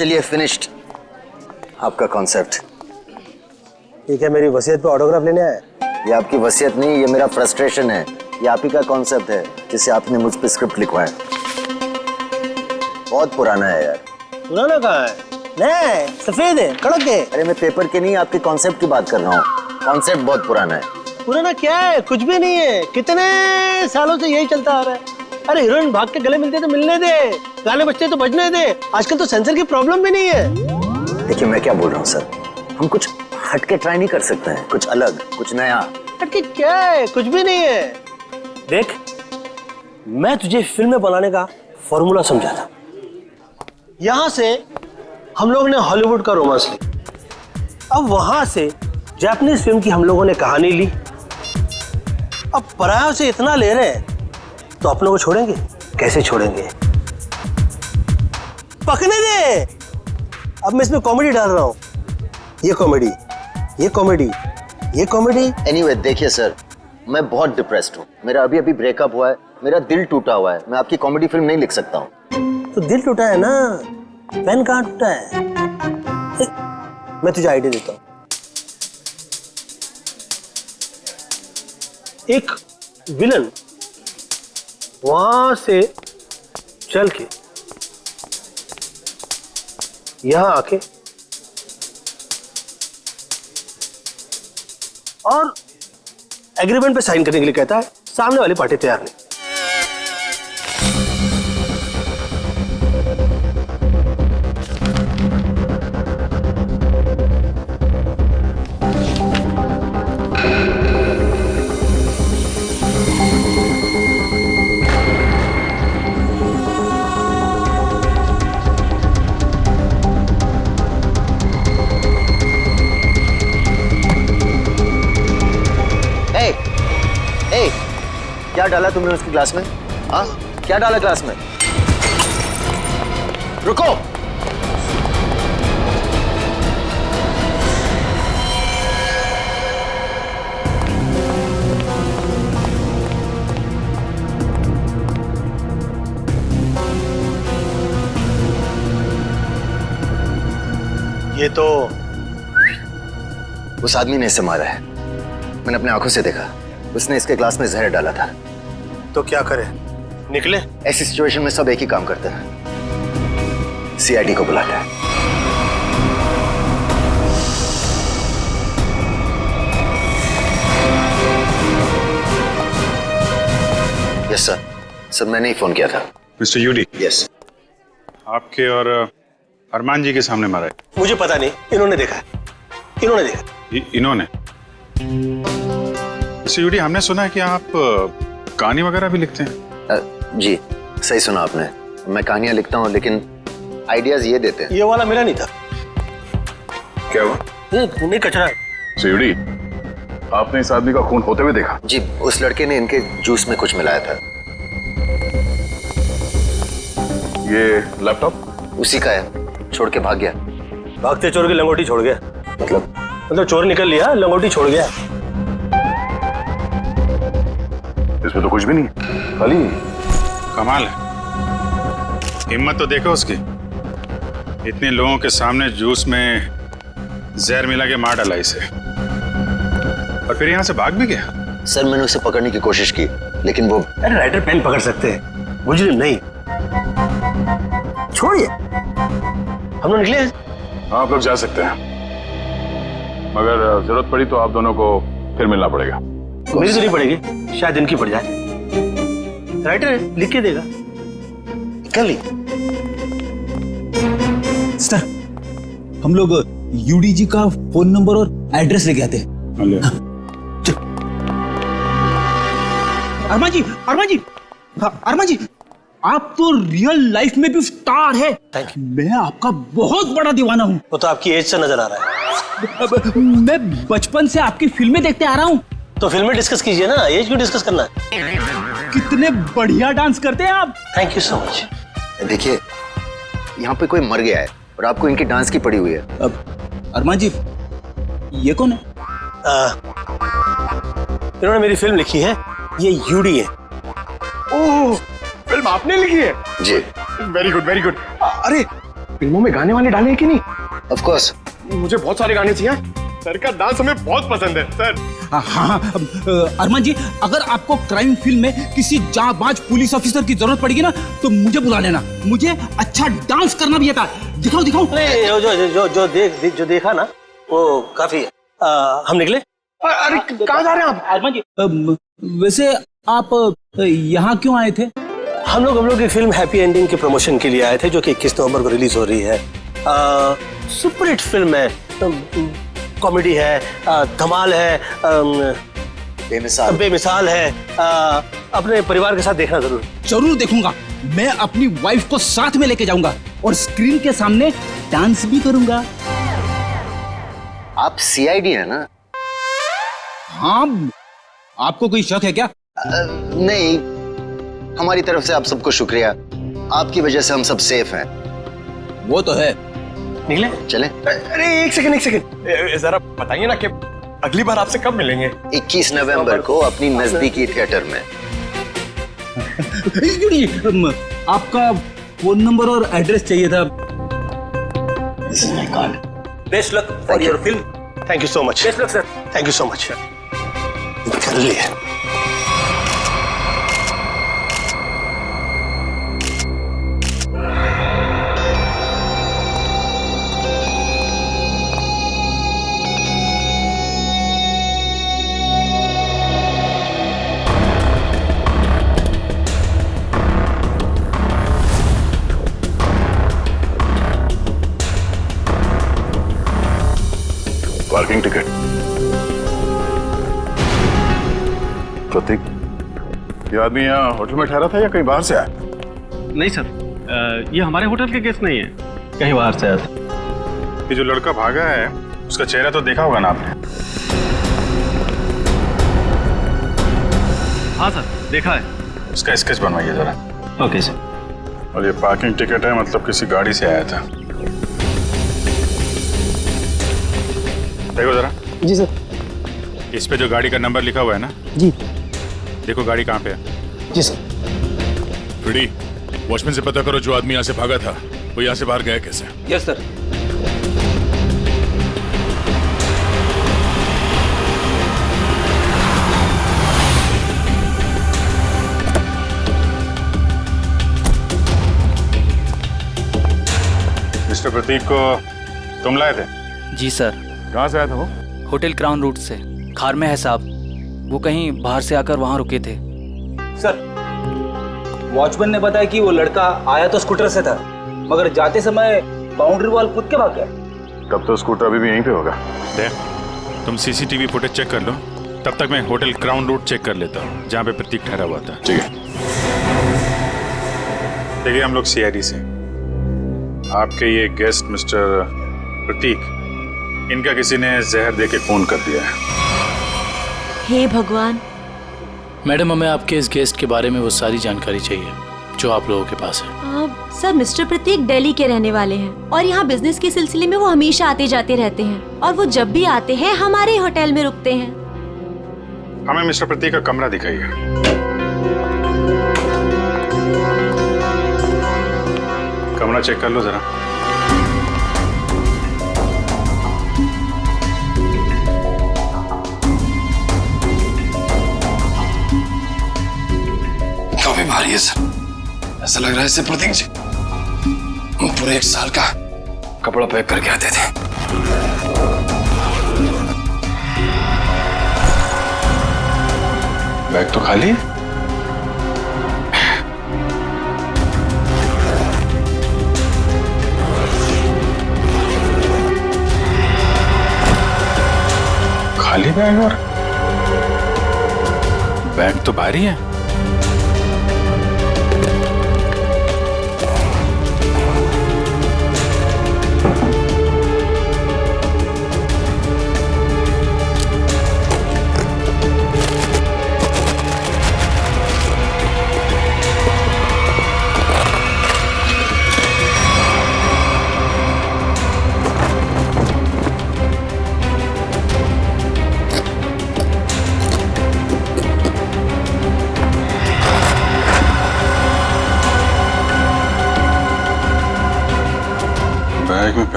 चलिए फिनिश्ड आपका कॉन्सेप्ट। ठीक है, मेरी वसीयत पे ऑटोग्राफ लेने आया। ये आपकी वसीयत नहीं, ये मेरा फ्रस्ट्रेशन है। ये आप ही का कॉन्सेप्ट है जिसे आपने मुझ पे स्क्रिप्ट लिखवाया। बहुत पुराना है यार। पुराना कहाँ है? नहीं, सफेद है, कड़क है। अरे मैं पेपर के नहीं, आपके कॉन्सेप्ट की बात कर रहा हूँ। कॉन्सेप्ट बहुत पुराना है। पुराना क्या है? कुछ भी नहीं है। कितने सालों से यही चलता आ रहा है। अरे हीरोइन भाग के गले मिलते तो मिलने दे, गाने बजते तो बजने दे। आजकल तो सेंसर की प्रॉब्लम भी नहीं है। देखिए मैं क्या बोल रहा हूँ सर, हम कुछ हटके ट्राई नहीं कर सकते हैं? कुछ अलग, कुछ नया। हटके क्या है? कुछ भी नहीं है। देख, मैं तुझे फिल्म बनाने का फॉर्मूला समझा था। यहां से हम लोग ने हॉलीवुड का रोमांस ली, अब वहां से जापानीज फिल्म की हम लोगों ने कहानी ली। अब परायों से इतना ले रहे हैं तो अपनों को छोड़ेंगे? कैसे छोड़ेंगे? पकने दे। अब मैं इसमें कॉमेडी डाल रहा हूं। ये कॉमेडी, ये कॉमेडी, ये कॉमेडी। एनीवे देखिए सर, मैं बहुत डिप्रेस्ड हूँ। मेरा अभी अभी ब्रेकअप हुआ है, मेरा दिल टूटा हुआ है। मैं आपकी कॉमेडी फिल्म नहीं लिख सकता हूँ। तो दिल टूटा है ना, पेन कहाँ टूटा है? मैं तुझे आइडिया देता हूँ। एक विलन वहां से चल के यहां आके और एग्रीमेंट पे साइन करने के लिए कहता है। सामने वाली पार्टी तैयार नहीं। क्या डाला तुमने उसकी ग्लास में? हाँ, क्या डाला ग्लास में? रुको। ये तो उस आदमी ने इसे मारा है। मैंने अपने आंखों से देखा। उसने इसके ग्लास में जहर डाला था। तो क्या करे? निकले? ऐसी सिचुएशन में सब एक ही काम करते हैं, सीआईडी को बुलाते हैं। Yes sir. सर मैंने ही फोन किया था। Mister UD. यस। आपके और अरमान जी के सामने मारा है? मुझे पता नहीं, इन्होंने देखा है। इन्होंने देखा। इन्होंने? मिस्टर यूडी, हमने सुना है कि आप कहानी वगैरह भी लिखते हैं। जी सही सुना आपने। मैं कहानियां लिखता हूँ लेकिन आइडियाज ये देते हैं। ये वाला मेरा नहीं था। क्या हुआ? ये नहीं, कचरा है। मिस्टर यूडी, आपने इस आदमी का खून होते हुए देखा? जी, उस लड़के ने इनके जूस में कुछ मिलाया था। ये लैपटॉप उसी का है, छोड़ के भाग गया। भागते चोर की लंगोटी छोड़ गया? मतलब चोर निकल लिया, लंगोटी छोड़ गया। इसमें तो कुछ भी नहीं, खाली। कमाल है, हिम्मत तो देखो उसकी। इतने लोगों के सामने जूस में जहर मिला के मार डाला इसे, और फिर यहाँ से भाग भी गया। सर मैंने उसे पकड़ने की कोशिश की लेकिन वो... अरे राइटर पेन पकड़ सकते हैं, मुझे नहीं। छोड़िए, हम लोग निकले हैं। हाँ, आप लोग जा सकते हैं, मगर जरूरत पड़ी तो आप दोनों को फिर मिलना पड़ेगा। मेरी तो नहीं पड़ेगी, शायद इनकी पड़ जाए। राइटर है, लिख के देगा। कर ली। सर, हम लोग यूडी जी का फोन नंबर और एड्रेस लेके आते हैं। अरमान जी, अरमान जी, अरमान जी, आप तो रियल लाइफ में भी स्टार है। मैं आपका बहुत बड़ा दीवाना हूँ। वो तो आपकी एज से नजर आ रहा है। मैं बचपन से आपकी फिल्में देखते आ रहा हूँ। तो फिल्में डिस्कस कीजिए ना, एज क्यों डिस्कस करना है? कितने बढ़िया डांस करते हैं आप। Thank you so much. देखिए, यहाँ पे कोई मर गया है और आपको इनकी डांस की पड़ी हुई है। अरमान जी, ये कौन है? इन्होंने मेरी फिल्म लिखी है, ये यूडी है। ओह, फिल्म आपने लिखी है? जी। Very good, very good. अरे, फिल्मों में गाने वाले डाले हैं कि नहीं? Of course. मुझे बहुत सारे गाने चाहिए। सर का डांस हमें बहुत पसंद है सर। हाँ, अरमान जी, अगर आपको क्राइम फिल्म में किसी जांबाज पुलिस ऑफिसर की जरूरत पड़ेगी ना तो मुझे बुला लेना। मुझे अच्छा डांस करना भी आता है। दिखाओ दिखाओ। जो देखा ना वो काफी है। हम निकले। अरे कहाँ जा रहे हैं आप? अरमान जी, वैसे आप यहाँ क्यों आए थे? हम लोग की फिल्म हैप्पी एंडिंग के प्रमोशन के लिए आए थे, जो कि 21 नवंबर को रिलीज हो रही है। सुपरहिट फिल्म है, कॉमेडी है, धमाल है, बेमिसाल है। अपने परिवार के साथ देखना जरूर देखूंगा। मैं अपनी वाइफ को साथ में लेके जाऊंगा और स्क्रीन के सामने डांस भी करूंगा। आप सीआईडी है ना? हाँ, आपको कोई शक है क्या? नहीं, हमारी तरफ से आप सबको शुक्रिया। आपकी वजह से हम सब सेफ हैं। वो तो है। निकले चले। अरे एक सेकंड जरा बताइए ना कि अगली बार आपसे कब मिलेंगे? 21 नवंबर को अपनी नजदीकी थिएटर में। आपका फोन नंबर और एड्रेस चाहिए था। This is my card. Best luck for your film. Thank you so much. Best luck sir. Thank you so much. कर लिए। Parking ticket. प्रतीक, ये आदमी यहाँ होटल में ठहरा था या कहीं बाहर से आया? नहीं सर, ये हमारे होटल के गेस्ट नहीं है, कहीं बाहर से आया था। ये जो लड़का भागा है उसका चेहरा तो देखा होगा ना आपने? हाँ सर, देखा है। उसका स्केच बनवाइए जरा। Okay sir. और ये पार्किंग टिकट है, मतलब किसी गाड़ी से आया था। देखो जरा। जी सर। इस पे जो गाड़ी का नंबर लिखा हुआ है ना? जी। देखो गाड़ी कहाँ पे है। जी सर। फ्रेडी, वॉचमैन से पता करो जो आदमी यहाँ से भागा था वो यहाँ से बाहर गया कैसे। Yes sir. मिस्टर प्रतीक को तुम लाए थे? जी सर। कहाँ से आया था वो? होटल क्राउन रूट से। खार में है साहब, वो कहीं बाहर से आकर वहाँ रुके थे। सर, वॉचमैन ने बताया कि वो लड़का आया तो स्कूटर से था, मगर जाते समय बाउंड्री वॉल कूद के भाग गया। तब तो स्कूटर अभी भी यहीं पे होगा। देख, तुम सीसीटीवी फुटेज चेक कर लो, तब तक मैं होटल क्राउन रूट चेक कर लेता हूँ जहाँ पे प्रतीक ठहरा हुआ था। ठीक है। देखिए, हम लोग सीआईडी से। आपके ये गेस्ट मिस्टर प्रतीक, इनका किसी ने जहर देके खून कर दिया है। हे भगवान। मैडम, हमें आपके इस गेस्ट के बारे में वो सारी जानकारी चाहिए जो आप लोगों के पास है। सर, मिस्टर प्रतीक दिल्ली के रहने वाले हैं और यहाँ बिजनेस के सिलसिले में वो हमेशा आते जाते रहते हैं और वो जब भी आते हैं हमारे होटल में रुकते हैं। हमें मिस्टर प्रतीक का कमरा दिखाइए। कमरा चेक कर लो जरा। काफी भारी है सर, ऐसा लग रहा है इससे प्रतीक जी पूरे 1 साल का कपड़ा पैक करके आते थे। बैग तो खाली है। खाली बैग और बैग तो भारी है।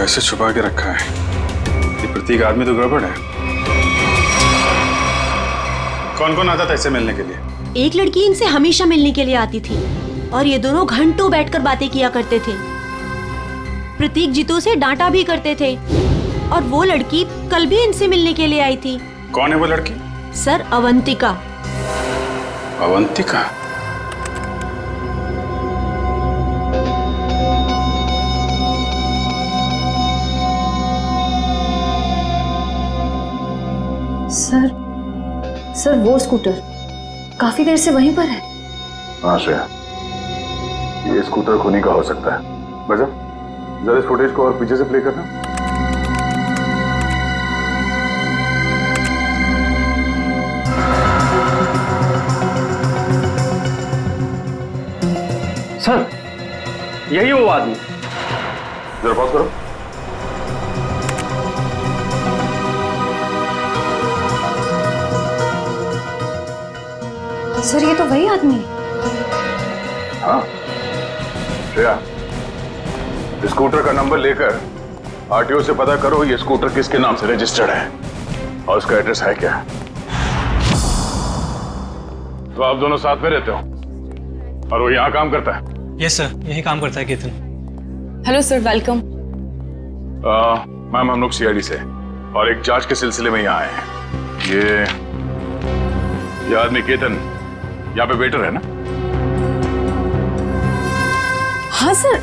पैसे छुपा के रखा है। ये प्रतीक आदमी तो गड़बड़ है। कौन कौन आता था इससे मिलने के लिए? एक लड़की इनसे हमेशा मिलने के लिए आती थी और ये दोनों घंटों बैठकर बातें किया करते थे। प्रतीक जीतू से डांटा भी करते थे और वो लड़की कल भी इनसे मिलने के लिए आई थी। कौन है वो लड़की? सर, अवंतिका। अवंतिका? सर वो स्कूटर काफी देर से वहीं पर है। हाँ श्रेया, ये स्कूटर खुनी का हो सकता है। बजा, जरा इस फुटेज को और पीछे से प्ले करना। सर, यही वो आदमी। जरा पॉज करो। सर, ये तो वही आदमी है। हाँ श्रेया, स्कूटर का नंबर लेकर आरटीओ से पता करो ये स्कूटर किसके नाम से रजिस्टर्ड है और उसका एड्रेस है क्या। तो आप दोनों साथ में रहते हो और वो यहाँ काम करता है? यस सर, यही काम करता है Ketan. Hello sir, welcome. Ma'am, हम लोग सीआईडी से और एक जांच के सिलसिले में यहाँ आए हैं। ये आदमी केतन यहाँ पे वेटर है ना? हाँ सर,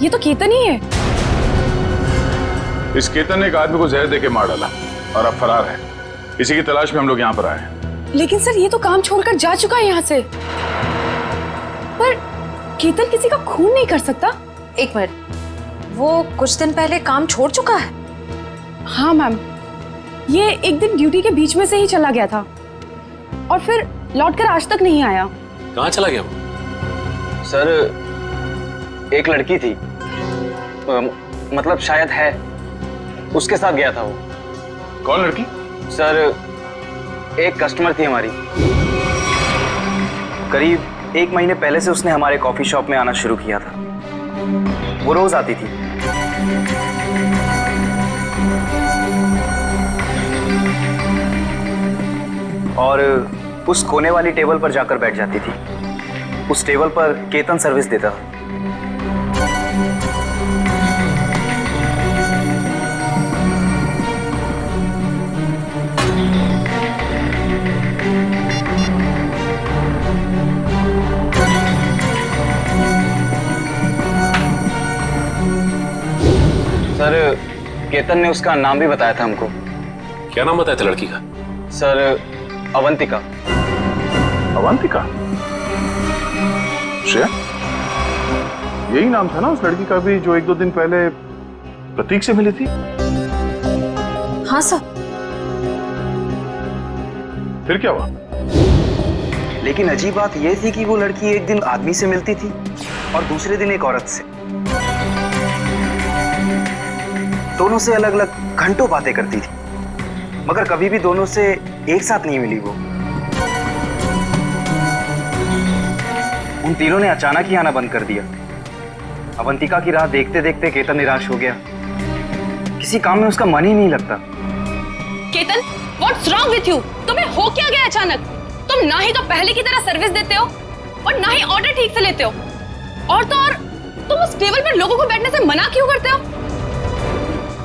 ये तो केतन ही है। इस केतन ने एक आदमी को जहर देके मार डाला और अब फरार है। इसी की तलाश में हम लोग यहाँ पर आए हैं। लेकिन सर, ये तो काम छोड़कर जा चुका है यहाँ से। पर केतन किसी का खून नहीं कर सकता। एक मिनट, वो कुछ दिन पहले काम छोड़ चुका है? हाँ मैम, ये एक दिन ड्यूटी के बीच में से ही चला गया था और फिर लौटकर आज तक नहीं आया। कहाँ चला गया वो? सर, एक लड़की थी, मतलब शायद है, उसके साथ गया था वो। कौन लड़की? सर, एक कस्टमर थी हमारी। करीब 1 महीने पहले से उसने हमारे कॉफी शॉप में आना शुरू किया था। वो रोज आती थी। और उस कोने वाली टेबल पर जाकर बैठ जाती थी। उस टेबल पर केतन सर्विस देता था। सर, केतन ने उसका नाम भी बताया था हमको। क्या नाम बताया था लड़की का? सर, अवंतिका। अवंतिका? श्रेया, यही नाम था ना उस लड़की का भी जो 1-2 दिन पहले प्रतीक से मिली थी? हाँ सर। फिर क्या हुआ? लेकिन अजीब बात यह थी कि वो लड़की एक दिन आदमी से मिलती थी और दूसरे दिन एक औरत से। दोनों से अलग अलग घंटों बातें करती थी, मगर कभी भी दोनों से एक साथ नहीं मिली वो। उन तीनों ने अचानक ही आना बंद कर दिया। अवंतिका की राह देखते देखते केतन निराश हो गया। किसी काम में उसका मन ही नहीं लगता। Ketan, what's wrong with you? तुम्हें हो क्या गया अचानक? तुम ना ही तो पहले की तरह सर्विस देते हो और ना ही ऑर्डर ठीक से लेते हो। और तो और तुम उस टेबल पर लोगों को बैठने से मना क्यों करते हो?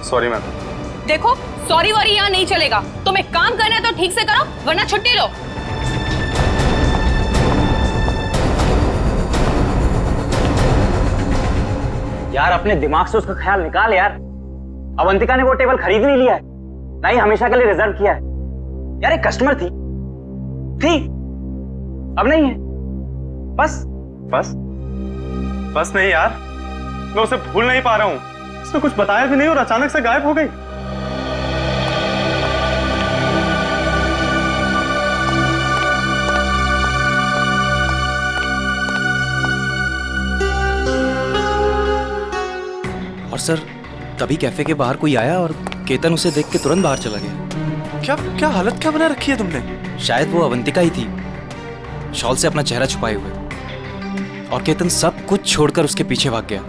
Sorry ma'am. देखो, सॉरी वॉरी यहाँ नहीं चलेगा। तुम्हें काम करना है तो ठीक से करो, वरना छुट्टी लो। यार, अपने दिमाग से उसका ख्याल निकाल यार। अवंतिका ने वो टेबल खरीद नहीं लिया है, ना ही हमेशा के लिए रिजर्व किया है। यार, एक कस्टमर थी, अब नहीं है। बस नहीं यार, मैं उसे भूल नहीं पा रहा हूँ। उसने कुछ बताया भी नहीं और अचानक से गायब हो गई। और सर, तभी कैफे के बाहर कोई आया और केतन उसे देख के तुरंत बाहर चला गया। क्या हालत क्या बना रखी है तुमने? शायद वो अवंतिका ही थी, शॉल से अपना चेहरा छुपाए हुए। और केतन सब कुछ छोड़कर उसके पीछे भाग गया।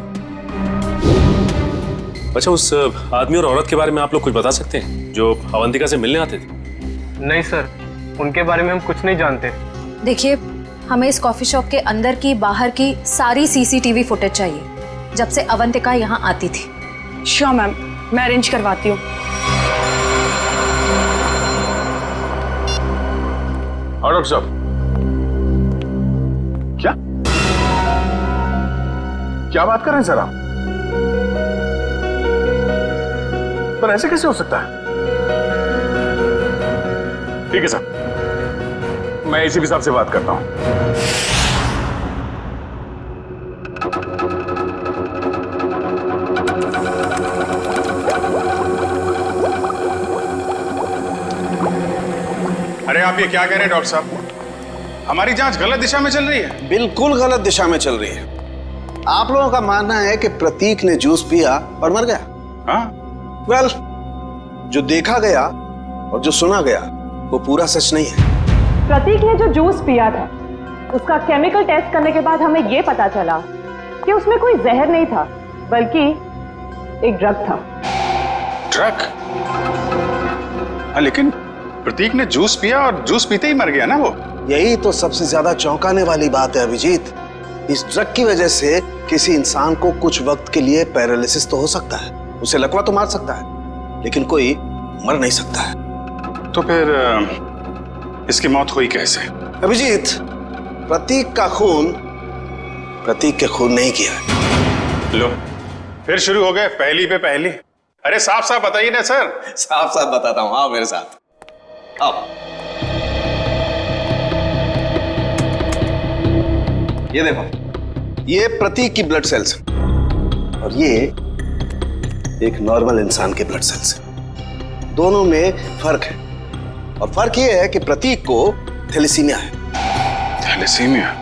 अच्छा, उस आदमी और औरत के बारे में आप लोग कुछ बता सकते हैं जो अवंतिका से मिलने आते थे? नहीं सर, उनके बारे में हम कुछ नहीं जानते। देखिए, हमें इस कॉफी शॉप के अंदर की बाहर की सारी सीसीटीवी फुटेज चाहिए जब से अवंतिका यहाँ आती थी। श्योर मैम, मैं अरेंज करवाती हूँ। और डॉक्टर साहब, क्या बात कर रहे हैं सर आप? पर ऐसे कैसे हो सकता है? ठीक है सर, मैं एसीपी साहब से बात करता हूं। अरे आप ये क्या कह रहे हैं डॉक्टर साहब? हमारी जांच गलत दिशा में चल रही है। बिल्कुल गलत दिशा में चल रही है। आप लोगों का मानना है कि प्रतीक ने जूस पिया और मर गया। हाँ? वेल, जो देखा गया और जो सुना गया वो पूरा सच नहीं है। प्रतीक ने जो जूस पिया था उसका केमिकल टेस्ट करने के बाद हमें ये पता चला कि उसमें कोई जहर नहीं था बल्कि एक ड्रग था। ड्रग? हाँ, लेकिन प्रतीक ने जूस पिया और जूस पीते ही मर गया ना वो। यही तो सबसे ज्यादा चौंकाने वाली बात है अभिजीत। इस ड्रग की वजह से किसी इंसान को कुछ वक्त के लिए पैरालिसिस तो हो सकता है, उसे लकवा तो मार सकता है, लेकिन कोई मर नहीं सकता है। तो फिर इसकी मौत हुई कैसे? अभिजीत, प्रतीक का खून प्रतीक के खून नहीं किया है। लो, फिर शुरू हो गए पहली पे पहली। अरे साफ साफ बताइए ना सर। साफ साफ बताता हूं, आओ मेरे साथ आओ। ये देखो, ये प्रतीक की ब्लड सेल्स और ये एक नॉर्मल इंसान के ब्लड सेल्स। दोनों में फर्क है और फर्क ये है कि प्रतीक को थैलेसीमिया है। थैलेसीमिया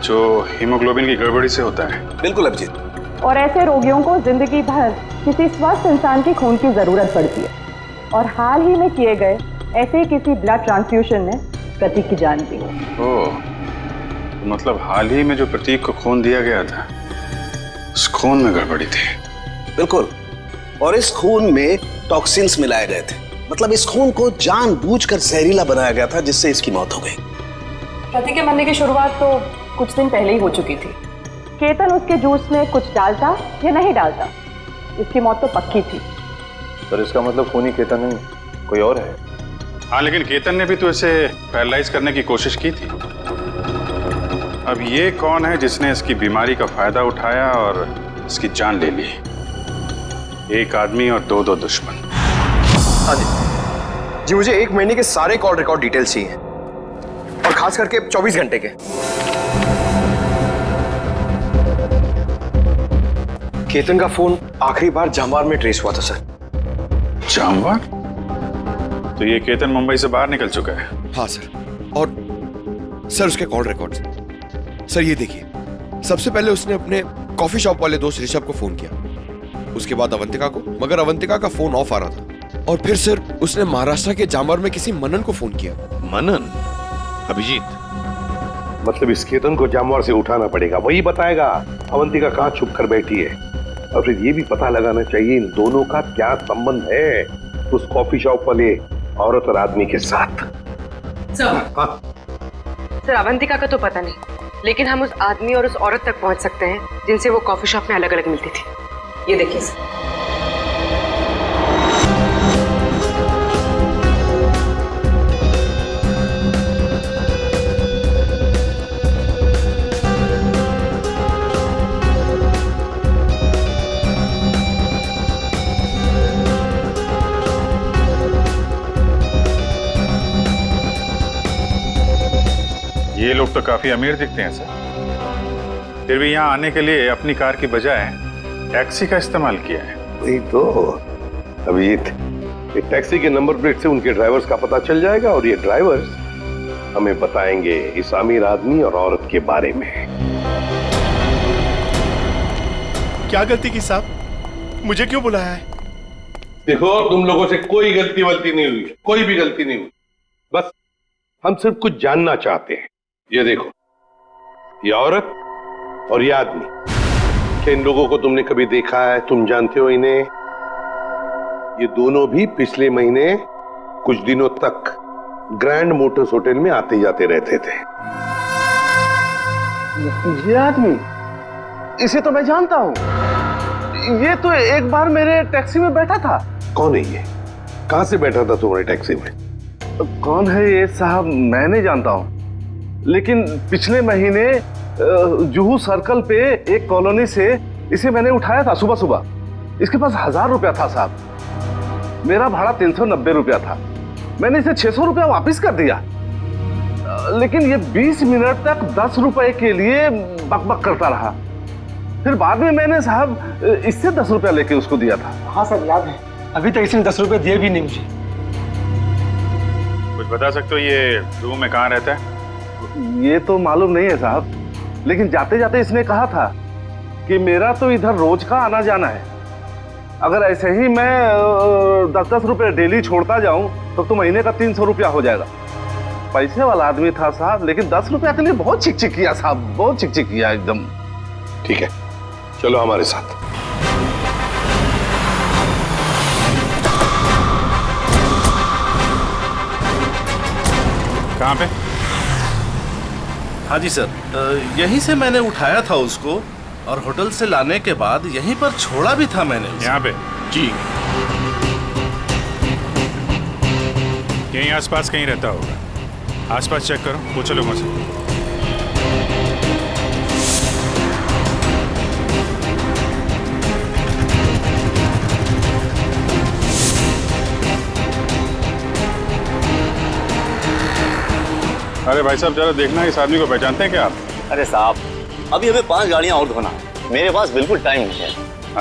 जो हीमोग्लोबिन की गड़बड़ी से होता है? बिल्कुल अभिजीत। और ऐसे रोगियों को जिंदगी भर किसी स्वस्थ इंसान के खून की जरूरत पड़ती है और हाल ही में किए गए ऐसे ही किसी ब्लड ट्रांसफ्यूजन ने प्रतीक की जान दी। ओह, मतलब हाल ही में जो प्रतीक को खून दिया गया था उस खून में गड़बड़ी थी। बिल्कुल, और इस खून में टॉक्सिन्स मिलाए गए थे। मतलब इस खून को जानबूझकर जहरीला बनाया गया था जिससे इसकी मौत हो गई। प्रतीक के मरने की शुरुआत तो कुछ दिन पहले ही हो चुकी थी। केतन उसके जूस में कुछ डालता या नहीं डालता, इसकी मौत तो पक्की थी। सर, इसका मतलब खूनी केतन नहीं, कोई और है। हाँ, लेकिन केतन ने भी तो इसे पैरालाइज करने की कोशिश की थी। अब ये कौन है जिसने इसकी बीमारी का फायदा उठाया और इसकी जान ले ली? एक आदमी और दो दुश्मन। हाँ जी, मुझे 1 महीने के सारे कॉल रिकॉर्ड डिटेल्स चाहिए और खास करके 24 घंटे के। केतन का फोन आखिरी बार जामवार में ट्रेस हुआ था सर। जामवार? तो ये केतन मुंबई से बाहर निकल चुका है? हाँ सर, और सर उसके कॉल रिकॉर्ड्स। सर ये देखिए, सबसे पहले उसने अपने कॉफी शॉप वाले दोस्त ऋषभ को फोन किया, उसके बाद अवंतिका को, मगर अवंतिका का फोन ऑफ आ रहा था। और फिर सर उसने महाराष्ट्र के जामवार में किसी मनन को फोन किया। मनन? अभिजीत, मतलब इस केतन को जामवार से उठाना पड़ेगा, वही बताएगा अवंतिका कहाँ छुप कर बैठी है। और फिर ये भी पता लगाना चाहिए इन दोनों का क्या संबंध है उस कॉफी शॉप वाले औरत और आदमी के साथ। सर, अवंतिका का तो पता नहीं, लेकिन हम उस आदमी और उस औरत तक पहुंच सकते हैं जिनसे वो कॉफी शॉप में अलग अलग मिलती थी। ये देखिए सर। ये लोग तो काफी अमीर दिखते हैं सर, फिर भी यहाँ आने के लिए अपनी कार की बजाय टैक्सी का इस्तेमाल किया है। वही तो अभिजीत, एक टैक्सी के नंबर प्लेट से उनके ड्राइवर्स का पता चल जाएगा और ये ड्राइवर्स हमें बताएंगे इस अमीर आदमी और औरत के बारे में। क्या गलती की साहब, मुझे क्यों बुलाया है? देखो, तुम लोगों से कोई गलती वलती नहीं हुई, कोई भी गलती नहीं हुई। बस हम सिर्फ कुछ जानना चाहते हैं। ये देखो, ये औरत और ये आदमी क्या इन लोगों को तुमने कभी देखा है? तुम जानते हो इन्हें? ये दोनों भी पिछले महीने कुछ दिनों तक ग्रैंड मोटर्स होटल में आते जाते रहते थे। ये आदमी, इसे तो मैं जानता हूँ। ये तो एक बार मेरे टैक्सी में बैठा था। कौन है ये? कहां से बैठा था तुम्हारे टैक्सी में? कौन है ये साहब, मैं नहीं जानता हूँ, लेकिन पिछले महीने जुहू सर्कल पे एक कॉलोनी से इसे मैंने उठाया था सुबह सुबह। इसके पास 1000 रुपया था साहब। मेरा भाड़ा 390 रुपया था। मैंने इसे 600 रुपया वापस कर दिया, लेकिन ये 20 मिनट तक 10 रुपए के लिए बकबक करता रहा। फिर बाद में मैंने साहब इससे 10 रुपया लेके उसको दिया था। हाँ सर, याद है। अभी तक इसने 10 रुपए दिए भी नहीं मुझे। कुछ बता सकते हो ये जुहू में कहाँ रहता है? ये तो मालूम नहीं है साहब, लेकिन जाते जाते इसने कहा था कि मेरा तो इधर रोज का आना जाना है। अगर ऐसे ही मैं 10-10 रुपए डेली छोड़ता जाऊं तो महीने का 300 रुपया हो जाएगा। पैसे वाला आदमी था साहब, लेकिन 10 रुपया के लिए बहुत चिक-चिक किया साहब, बहुत चिक-चिक किया एकदम। ठीक है, चलो हमारे साथ। कहाँ पे? हाँ जी सर, यहीं से मैंने उठाया था उसको और होटल से लाने के बाद यहीं पर छोड़ा भी था मैंने। यहाँ पे? जी। यहीं आसपास कहीं रहता होगा। आसपास चेक करो, पूछो लोगों से। अरे भाई साहब, जरा देखना इस आदमी को पहचानते हैं क्या आप? अरे साहब, अभी हमें 5 गाड़ियां और धोना है। मेरे पास बिल्कुल टाइम नहीं है।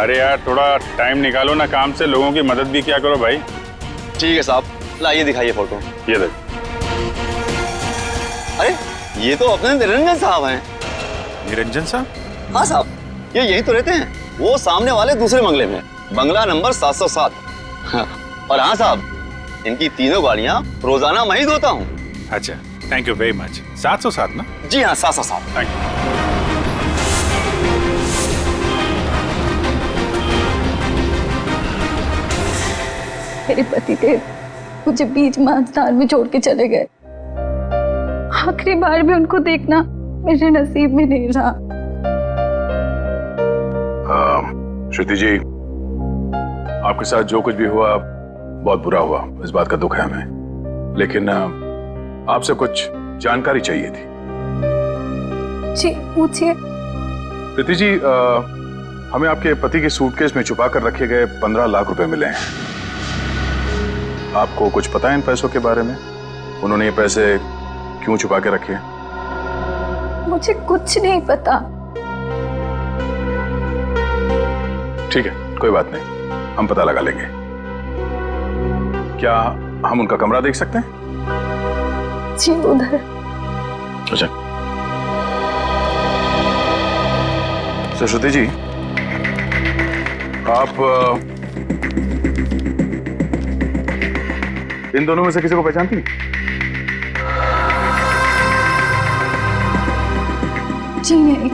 अरे यार, थोड़ा टाइम निकालो ना काम से, लोगों की मदद भी क्या करो भाई। ठीक है साहब, लाइए दिखाइए फोटो। ये देख। अरे ये तो अपने निरंजन साहब हैं। निरंजन साहब? हाँ साहब, ये यहीं तो रहते हैं। वो सामने वाले दूसरे बंगले में, बंगला नंबर 707। और हाँ साहब, इनकी तीनों गाड़ियां रोजाना मैं ही धोता हूँ। अच्छा, थैंक यू वेरी मच। 707 ना? जी हाँ, 707। Thank you. मेरे पतिदेव मुझे बीच महास्थान में छोड़ के चले गए। आखिरी बार भी उनको देखना मेरे नसीब में नहीं रहा। श्रुति जी, आपके साथ जो कुछ भी हुआ बहुत बुरा हुआ, इस बात का दुख है हमें, लेकिन आपसे कुछ जानकारी चाहिए थी। जी पूछिए। प्रीति जी, हमें आपके पति के सूटकेस में छुपा कर रखे गए 15 लाख रुपए मिले हैं। आपको कुछ पता है इन पैसों के बारे में? उन्होंने ये पैसे क्यों छुपा के रखे? मुझे कुछ नहीं पता। ठीक है, कोई बात नहीं, हम पता लगा लेंगे। क्या हम उनका कमरा देख सकते हैं? जी उधर। अच्छा। तो श्रुति जी, आप इन दोनों में से किसी को पहचानती हैं? जी नहीं।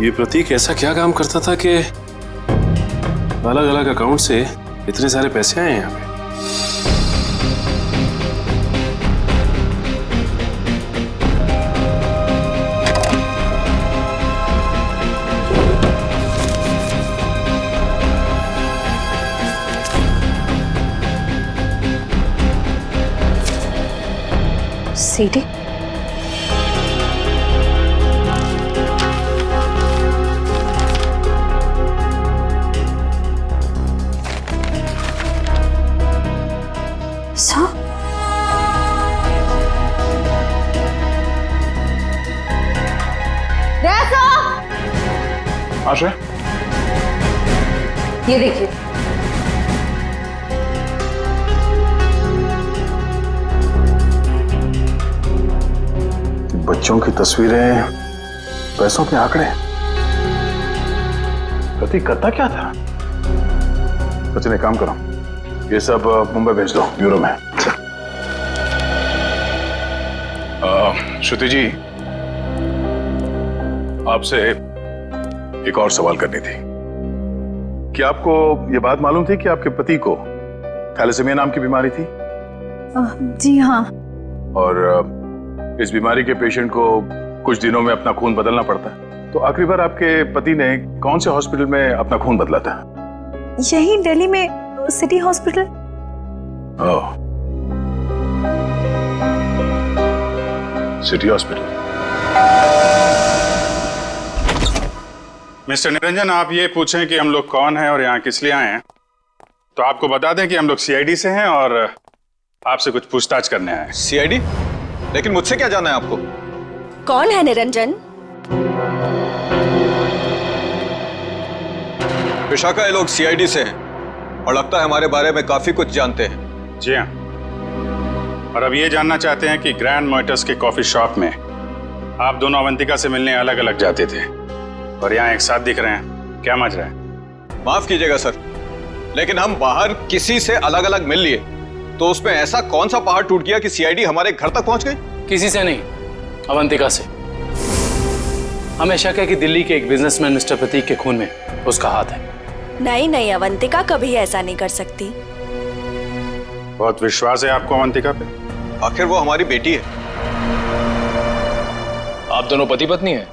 ये प्रतीक ऐसा क्या काम करता था कि अलग अलग अकाउंट से इतने सारे पैसे आए हैं यहाँ पे? सीढ़ी? आशा, ये देखिए, बच्चों की तस्वीरें, पैसों के आंकड़े। प्रतीक करता क्या था? सचिन एक काम करो, ये सब मुंबई भेज दो ब्यूरो में। श्रुति जी, आपसे एक और सवाल करनी थी। क्या आपको ये बात मालूम थी कि आपके पति को थैलेसीमिया नाम की बीमारी थी? जी हाँ। और इस बीमारी के पेशेंट को कुछ दिनों में अपना खून बदलना पड़ता है। तो आखिरी बार आपके पति ने कौन से हॉस्पिटल में अपना खून बदला था? यही दिल्ली में city hospital. City hospital. Mister Niranjan, आप ये पूछें कि हम लोग कौन हैं और यहाँ किस लिए आए हैं, तो आपको बता दें कि हम लोग सीआईडी से हैं और आपसे कुछ पूछताछ करने आए हैं। सीआईडी? लेकिन मुझसे क्या जाना है आपको? कौन है निरंजन? विशाखा, ये लोग सीआईडी से हैं और लगता है हमारे बारे में काफी कुछ जानते हैं। जी हाँ, और अब ये जानना चाहते हैं कि ग्रैंड मोटर्स के कॉफी शॉप में आप दोनों अवंतिका से मिलने अलग अलग जाते थे और यहाँ एक साथ दिख रहे हैं, क्या मच रहा है? माफ कीजिएगा सर, लेकिन हम बाहर किसी से अलग अलग मिल लिए तो उसमें ऐसा कौन सा पहाड़ टूट गया कि सीआईडी हमारे घर तक पहुंच गई? किसी से नहीं, अवंतिका से। हमेशा कहा कि दिल्ली के एक बिजनेसमैन मिस्टर प्रतीक के खून में उसका हाथ है। नहीं नहीं, अवंतिका कभी ऐसा नहीं कर सकती। बहुत विश्वास है आपको अवंतिका पे? आखिर वो हमारी बेटी है। आप दोनों पति पत्नी हैं?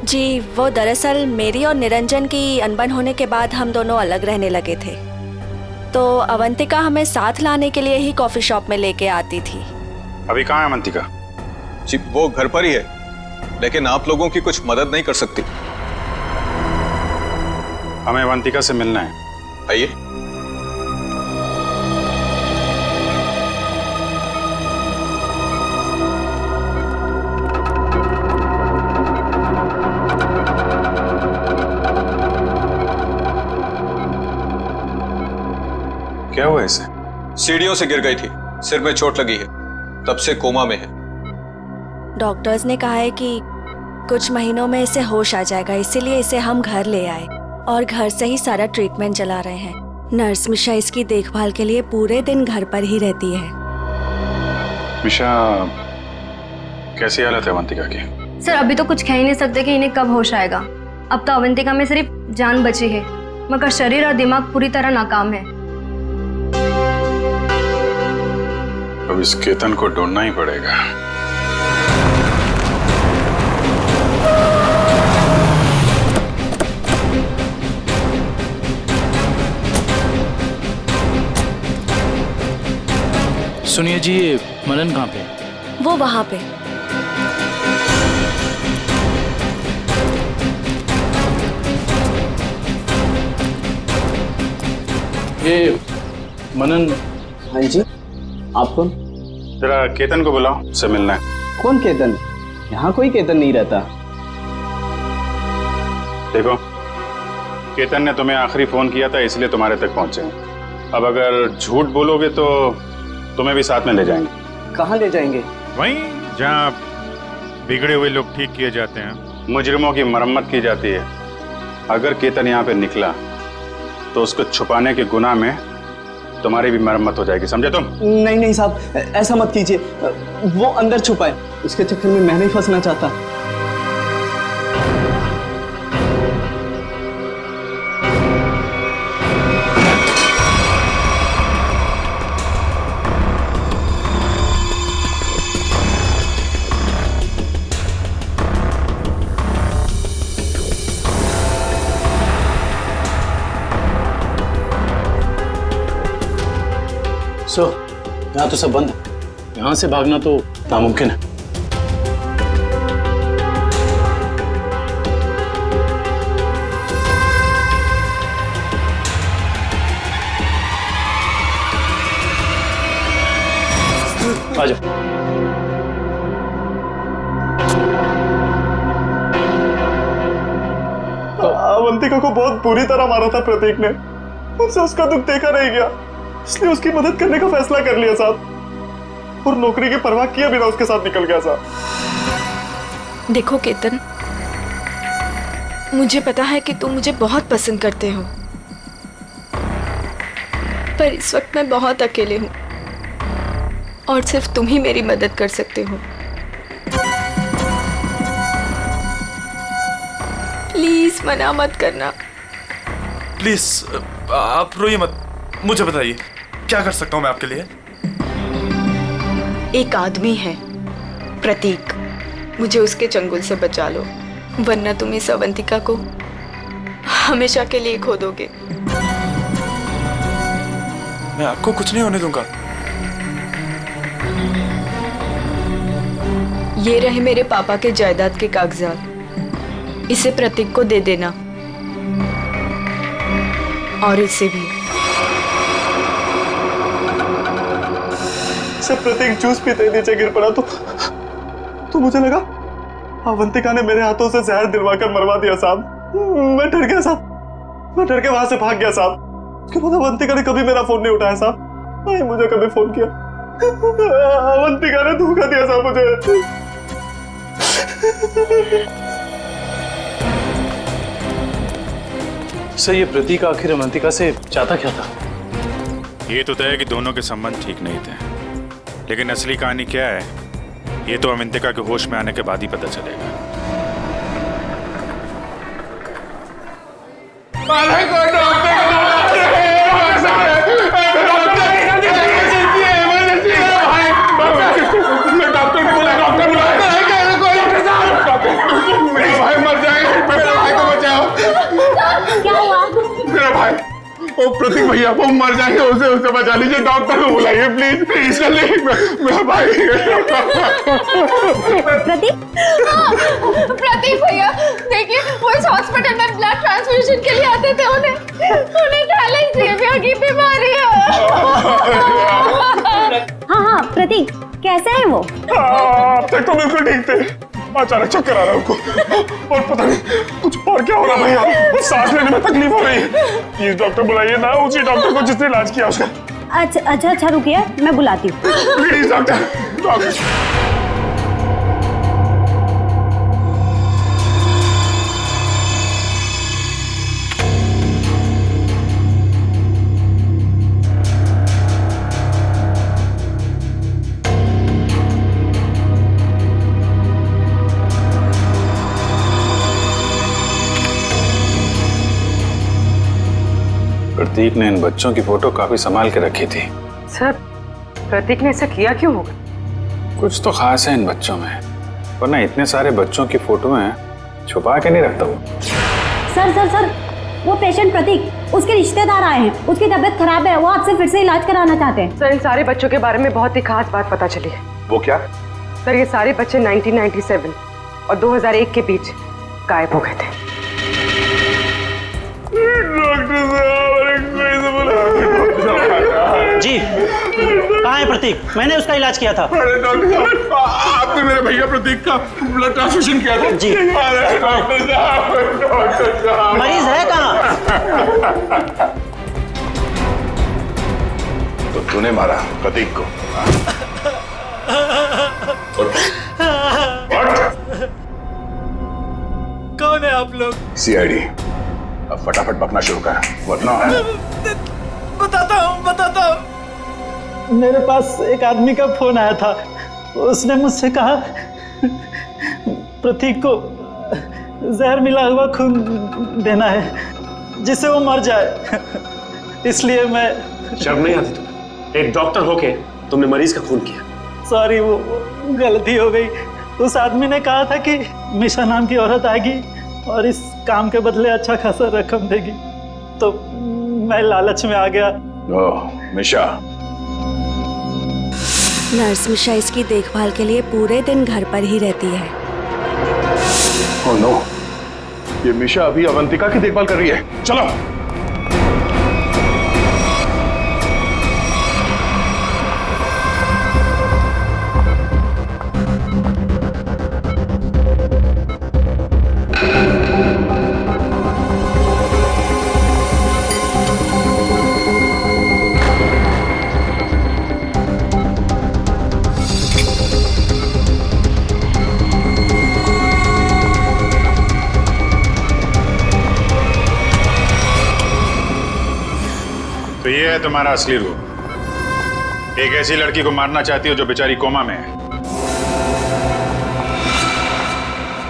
जी, वो दरअसल मेरी और निरंजन की अनबन होने के बाद हम दोनों अलग रहने लगे थे, तो अवंतिका हमें साथ लाने के लिए ही कॉफी शॉप में लेके आती थी। अभी कहाँ है अवंतिका? जी, वो घर पर ही है, लेकिन आप लोगों की कुछ मदद नहीं कर सकती। हमें अवंतिका से मिलना है। आइए। क्या हुआ इसे? सीढ़ियों से गिर गई थी, सिर में चोट लगी है, तब से कोमा में है। डॉक्टर्स ने कहा है कि कुछ महीनों में इसे होश आ जाएगा, इसीलिए इसे हम घर ले आए और घर से ही सारा ट्रीटमेंट चला रहे हैं। नर्स मिशा इसकी देखभाल के लिए पूरे दिन घर पर ही रहती है। मिशा, कैसी हालत है अवंतिका की? सर, अभी तो कुछ कह ही नहीं सकते कि इन्हें कब होश आएगा। अब तो अवंतिका में सिर्फ जान बची है, मगर शरीर और दिमाग पूरी तरह नाकाम है। अब इस केतन को ढूंढना ही पड़ेगा। सुनिए जी, ये मनन कहाँ पे? वो वहां पे। ये मनन। हाँ जी, आप कौन? जरा केतन को बुलाओ, से मिलना है। कौन केतन? यहाँ कोई केतन नहीं रहता। देखो, केतन ने तुम्हें आखिरी फोन किया था, इसलिए तुम्हारे तक पहुंचे। अब अगर झूठ बोलोगे तो तुम्हें भी साथ में ले जाएंगे। कहाँ ले जाएंगे? वहीं जहाँ बिगड़े हुए लोग ठीक किए जाते हैं, मुजरिमों की मरम्मत की जाती है। अगर केतन यहाँ पे निकला तो उसको छुपाने के गुनाह में तुम्हारी भी मरम्मत हो जाएगी, समझे तुम? नहीं नहीं साहब, ऐसा मत कीजिए। वो अंदर छुपा है, उसके चक्कर में मैं नहीं फंसना चाहता। यहाँ तो सब बंद है, यहाँ से भागना तो नामुमकिन है। आ जाओ। अवंतिका को बहुत बुरी तरह मारा था प्रतीक ने, मुझसे उसका दुख देखा नहीं गया, इसलिए उसकी मदद करने का फैसला कर लिया साहब, और नौकरी की परवाह किए बिना उसके साथ निकल गया साहब। देखो केतन, मुझे पता है कि तुम मुझे बहुत पसंद करते हो, पर इस वक्त मैं बहुत अकेले हूँ और सिर्फ तुम ही मेरी मदद कर सकते हो। प्लीज मना मत करना। प्लीज आप रोइए मत, मुझे बताइए क्या कर सकता हूँ मैं आपके लिए। एक आदमी है प्रतीक, मुझे उसके चंगुल से बचा लो, वरना तुम इस अवंतिका को हमेशा के लिए खो दोगे। मैं आपको कुछ नहीं होने दूंगा। ये रहे मेरे पापा के जायदाद के कागजात, इसे प्रतीक को दे देना और इसे भी। जब प्रतीक जूस पीते नीचे गिर पड़ा तो मुझे लगा अवंतिका ने मेरे हाथों से जहर दिलवाकर मरवा दिया साहब। मैं डर गया साहब, मैं डर के वहां से भाग गया साहब। उसके बाद अवंतिका ने कभी मेरा फोन नहीं उठाया साहब, नहीं मुझे कभी फोन किया। अवंतिका ने धोखा दिया साहब मुझे। सर ये प्रतीक आखिर अवंतिका से चाहता क्या था? ये तो तय है कि दोनों के संबंध ठीक नहीं थे, लेकिन असली कहानी क्या है ये तो अवंतिका के होश में आने के बाद ही पता चलेगा। ओ प्रतीक भैया वो मर जाएंगे, उसे बचा लीजिए, डॉक्टर को बुलाइए प्लीज प्लीज। मेरा भाई प्रतीक भैया देखिए, वो इस हॉस्पिटल में ब्लड ट्रांसफ्यूजन के लिए आते थे, उन्हें थैलेसीमिया की बीमारी है। हाँ प्रतीक कैसा है वो? अब तक तो बिल्कुल ठीक थे, अचानक चक्कर आ रहा है उनको और पता नहीं कुछ और क्या हो रहा भैया, सांस लेने में तकलीफ हो रही है। प्लीज डॉक्टर बुलाइए ना, उसी डॉक्टर को जिसने इलाज किया उसका। अच्छा रुकिए, मैं बुलाती हूँ। Please doctor. प्रतीक ने इन बच्चों की फोटो काफी संभाल के रखी थी। सर प्रतीक ने ऐसा किया क्यों होगा? कुछ तो खास है इन बच्चों में, वरना इतने सारे बच्चों की फोटो हैं छुपा के नहीं रखता वो। सर वो पेशेंट प्रतीक, उसके रिश्तेदार आए हैं, उसकी तबीयत खराब है, वो आपसे फिर से इलाज कराना चाहते हैं। सर इन सारे बच्चों के बारे में बहुत ही खास बात पता चली है। वो क्या? सर ये सारे बच्चे 1997 और 2001 के बीच गायब हो गए थे। जी कहाँ है प्रतीक? मैंने उसका इलाज किया था। अरे डॉक्टर साहब आपने मेरे भैया प्रतीक का ब्लड ट्रांसफ्यूजन किया था? जी। अरे डॉक्टर साहब मरीज है कहाँ? तो तूने मारा प्रतीक को? कौन है आप लोग? सीआईडी। अब फटाफट बकना शुरू कर, वरना बताता हूँ। मेरे पास एक आदमी का फोन आया था, उसने मुझसे कहा प्रतीक को जहर मिला हुआ खून देना है जिससे वो मर जाए, इसलिए मैं। शर्म नहीं आती तुम्हें? एक डॉक्टर होके तुमने मरीज का खून किया। सॉरी, वो गलती हो गई। उस आदमी ने कहा था कि मिशा नाम की औरत आएगी और इस काम के बदले अच्छा खासा रकम देगी, तो मैं लालच में आ गया। ओह मिशा। नर्स मिशा इसकी देखभाल के लिए पूरे दिन घर पर ही रहती है। ओह नो, ये मिशा अभी अवंतिका की देखभाल कर रही है। चलो। तो ये है तुम्हारा असली रूप। एक ऐसी लड़की को मारना चाहती हो जो बेचारी कोमा में है।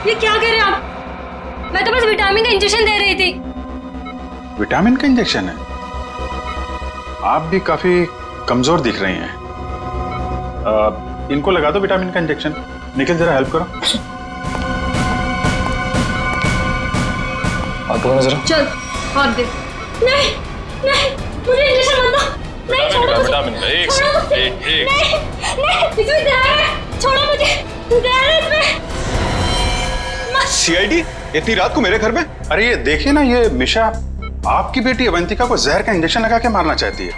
ये क्या कह रहे हैं आप? मैं तो बस विटामिन का इंजेक्शन दे रही थी। विटामिन का इंजेक्शन है? आप भी काफी कमजोर दिख रही हैं। इनको लगा दो विटामिन का इंजेक्शन। निखिल जरा हेल्प करो। आप लोग जरा चल और दे। नहीं नहीं मुझे इंजेक्शन मत दो। नहीं छोड़ो मुझे। विटामिन का एक छोड़ो मुझे। एक नहीं इसमें जहर है। छोड़ो मुझे। जहर है इसमें। सीआईडी इतनी रात को मेरे घर में? अरे ये देखिए ना, ये मिशा आपकी बेटी अवंतिका को जहर का इंजेक्शन लगा के मारना चाहती है।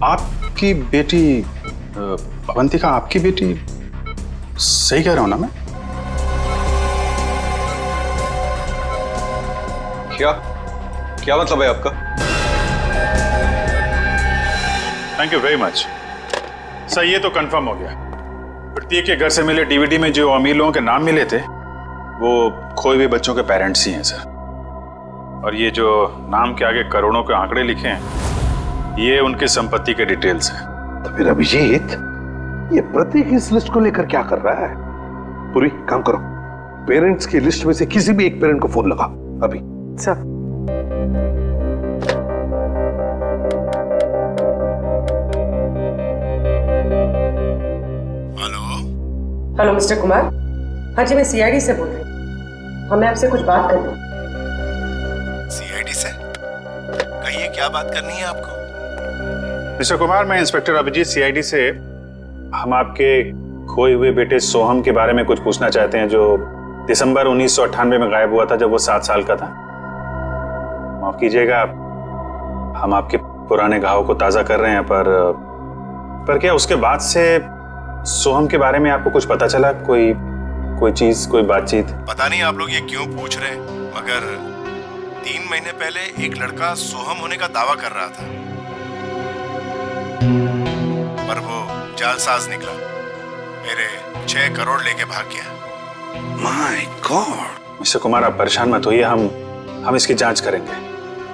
आपकी बेटी अवंतिका आपकी बेटी? सही कह रहा हूं ना मैं? क्या क्या मतलब है आपका? Thank you very much sir, ये तो कंफर्म हो गया। प्रतीक के घर से मिले डीवीडी में जो अमीर लोगों के नाम मिले थे वो खोए हुए बच्चों के पेरेंट्स ही हैं सर। और ये जो नाम के आगे करोड़ों के आंकड़े लिखे हैं ये उनकी संपत्ति के डिटेल्स हैं। तो फिर अभिजीत, ये प्रतीक इस लिस्ट को लेकर क्या कर रहा है? पूरी काम करो, पेरेंट्स की लिस्ट में से किसी भी एक पेरेंट को फोन लगा अभी। Sir hello mister Kumar. हाँ जी, मैं सीआईडी से बोल रही हूँ। हमें आपसे कुछ बात करनी है। सीआईडी से? कहिए क्या बात करनी है आपको? मिस्टर कुमार, मैं इंस्पेक्टर अभिजीत सीआईडी से। हम आपके खोए हुए बेटे सोहम के बारे में कुछ पूछना चाहते हैं, जो दिसंबर 1998 में गायब हुआ था जब वो 7 साल का था। माफ कीजिएगा, हम आपके पुराने घाव को ताजा कर रहे हैं, पर क्या उसके बाद से सोहम के बारे में आपको कुछ पता चला? कोई चीज, कोई बातचीत? पता नहीं आप लोग ये क्यों पूछ रहे हैं, मगर 3 महीने पहले एक लड़का सोहम होने का दावा कर रहा था, पर वो जालसाज निकला। मेरे 6 करोड़ लेके भाग गया। My God! मिस्टर कुमार, आप परेशान मत होइए, हम इसकी जांच करेंगे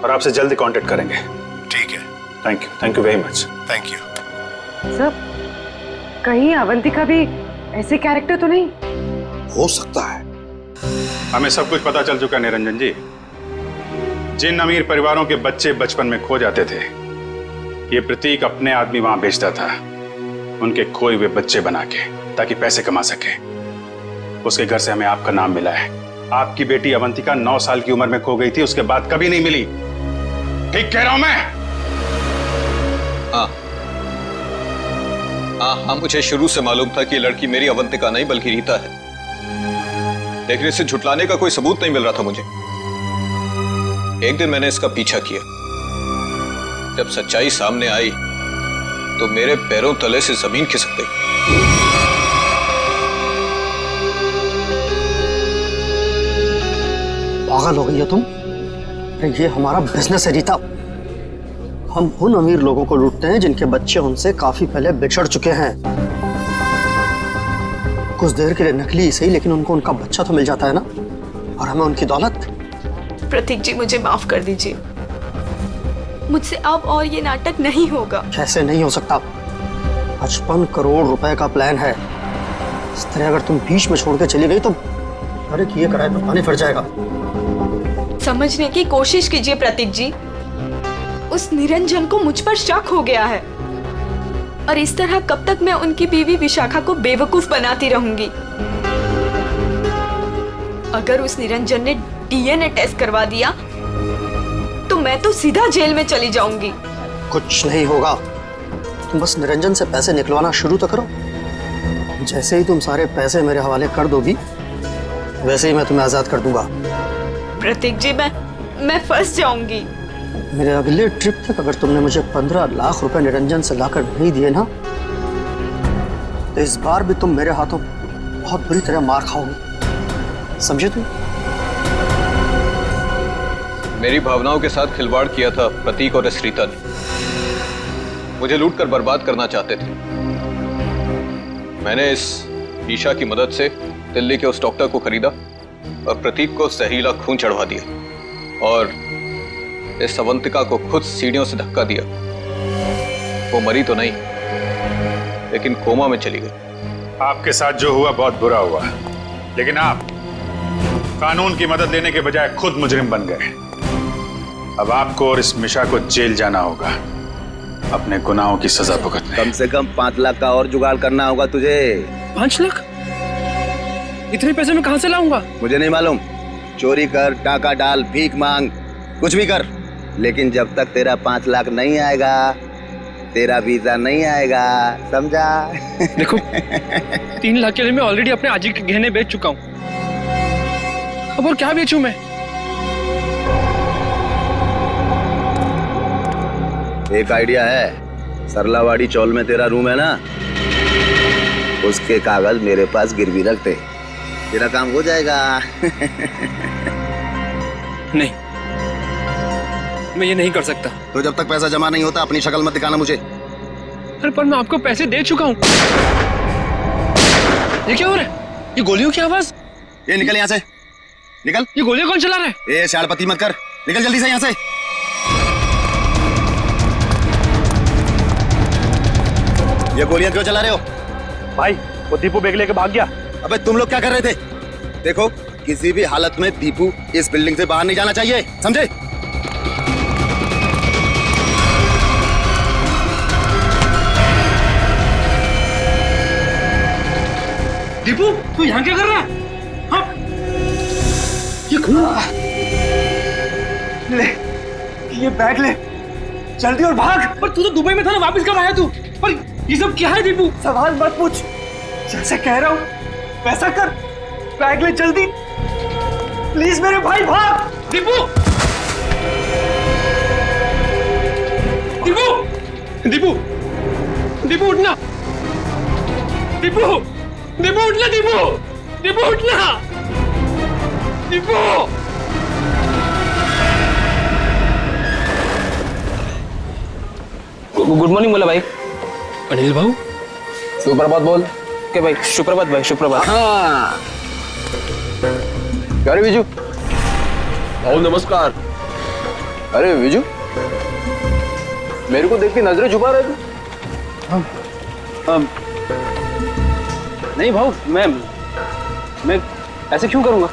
और आपसे जल्दी कांटेक्ट करेंगे। ठीक है। Thank you very much. Thank you. Sir, कहीं अवंतिका भी ऐसे कैरेक्टर तो नहीं? हो सकता है। हमें सब कुछ पता चल चुका निरंजन जी। जिन अमीर परिवारों के बच्चे बचपन में खो जाते थे, ये प्रतीक अपने आदमी वहां भेजता था उनके खोए हुए बच्चे बना के, ताकि पैसे कमा सके। उसके घर से हमें आपका नाम मिला है। आपकी बेटी अवंतिका 9 साल की उम्र में खो गई थी, उसके बाद कभी नहीं मिली। ठीक कह रहा हूं मैं? हाँ, मुझे शुरू से मालूम था कि ये लड़की मेरी अवंतिका नहीं बल्कि रीता है, लेकिन इसे झुटलाने का कोई सबूत नहीं मिल रहा था मुझे। एक दिन मैंने इसका पीछा किया। जब सच्चाई सामने आई तो मेरे पैरों तले से जमीन खिसक गई। पागल हो गई हो तुम? अरे ये हमारा बिजनेस है रीता। हम उन अमीर लोगों को लूटते हैं जिनके बच्चे उनसे काफी पहले बिछड़ चुके हैं। कुछ देर के लिए नकली सही, लेकिन उनको उनका बच्चा तो मिल जाता है ना, और हमें उनकी दौलत। प्रतीक जी, मुझे माफ कर दीजिए। मुझसे अब और ये नाटक नहीं होगा। कैसे नहीं हो सकता? 55 करोड़ रुपए का प्लान है। इस तरह अगर तुम बीच में छोड़ के चली गई तो अरे किए कराए तो पानी फिर जाएगा। समझने की कोशिश कीजिए प्रतीक जी। उस निरंजन को मुझ पर शक हो गया है, और इस तरह कब तक मैं उनकी बीवी विशाखा को बेवकूफ बनाती रहूंगी। अगर उस निरंजन ने डीएनए टेस्ट करवा दिया तो मैं तो सीधा जेल में चली जाऊंगी। कुछ नहीं होगा, तुम बस निरंजन से पैसे निकलवाना शुरू तो करो। जैसे ही तुम सारे पैसे मेरे हवाले कर दोगी, वैसे ही मैं तुम्हें आजाद कर दूंगा। प्रतीक जी, मैं फंस जाऊंगी। मेरे अगले ट्रिप तक अगर तुमने मुझे 15 लाख रुपए निरंजन से लाकर नहीं दिए ना, तो इस बार भी तुम मेरे हाथों बहुत बुरी तरह मार खाओगी। समझे तुम? मेरी भावनाओं के साथ खिलवाड़ किया था प्रतीक और रीता ने। मुझे लूट कर बर्बाद करना चाहते थे। मैंने इस ईशा की मदद से दिल्ली के उस डॉक्टर को खरीदा और प्रतीक को जहरीला खून चढ़वा दिया। और इस अवंतिका को खुद सीढ़ियों से धक्का दिया। वो मरी तो नहीं, लेकिन कोमा में चली गई। आपके साथ जो हुआ बहुत बुरा हुआ, लेकिन आप कानून की मदद लेने के बजाय खुद मुजरिम बन गए। अब आपको और इस मिशा को जेल जाना होगा, अपने गुनाहों की सजा भुगतने। कम से कम 5 लाख का और जुगाड़ करना होगा तुझे। 5 लाख? इतने पैसे मैं कहां से लाऊंगा? मुझे नहीं मालूम, चोरी कर, टाका डाल, भीख मांग, कुछ भी कर, लेकिन जब तक तेरा 5 लाख नहीं आएगा तेरा वीजा नहीं आएगा, समझा? देखो 3 लाख के लिए मैं ऑलरेडी अपने आजी के गहने बेच चुका हूँ, अब और क्या बेचूं मैं? एक आइडिया है, सरलावाड़ी चौल में तेरा रूम है ना, उसके कागज मेरे पास गिरवी रख दे, तेरा काम हो जाएगा। नहीं, मैं ये नहीं कर सकता। तो जब तक पैसा जमा नहीं होता अपनी शक्ल मत दिखाना मुझे। अरे पर मैं आपको पैसे दे चुका हूँ। ये क्या हो रहा है? ये गोलियों की आवाज। ये निकल यहाँ से, निकल। ये गोलियां कौन चला रहा है? ए शाड़पति मत कर, निकल जल्दी से यहाँ से। ये गोलियां क्यों चला रहे हो? भाई वो दीपू बैग लेके भाग गया। अबे तुम लोग क्या कर रहे थे? देखो किसी भी हालत में दीपू इस बिल्डिंग से बाहर नहीं जाना चाहिए, समझे? दीपू तू यहाँ क्या कर रहा है? हाँ? ये खून ले, ये बैग ले, जल्दी और भाग। पर तू तो दुबई में था ना, वापस कब आया तू? पर ये सब क्या है दीपू? सवाल मत पूछ, जैसे कह रहा हूँ वैसा कर, बैग ले जल्दी, प्लीज मेरे भाई भाग। दीपू, दीपू, दीपू, दीपू उठना, दीपू, दीपू उठना, दीपू, दीपू उठना, दीपू। गुड मॉर्निंग बोला भाई। अनिल भाऊ, सुप्रभात बोल के भाई। सुप्रभात भाई, सुप्रभात। हाँ क्या रे विजू? भाऊ नमस्कार। अरे विजू, मेरे को देख के नजरें छुपा रहे थे? नहीं भाऊ, मैं ऐसे क्यों करूंगा?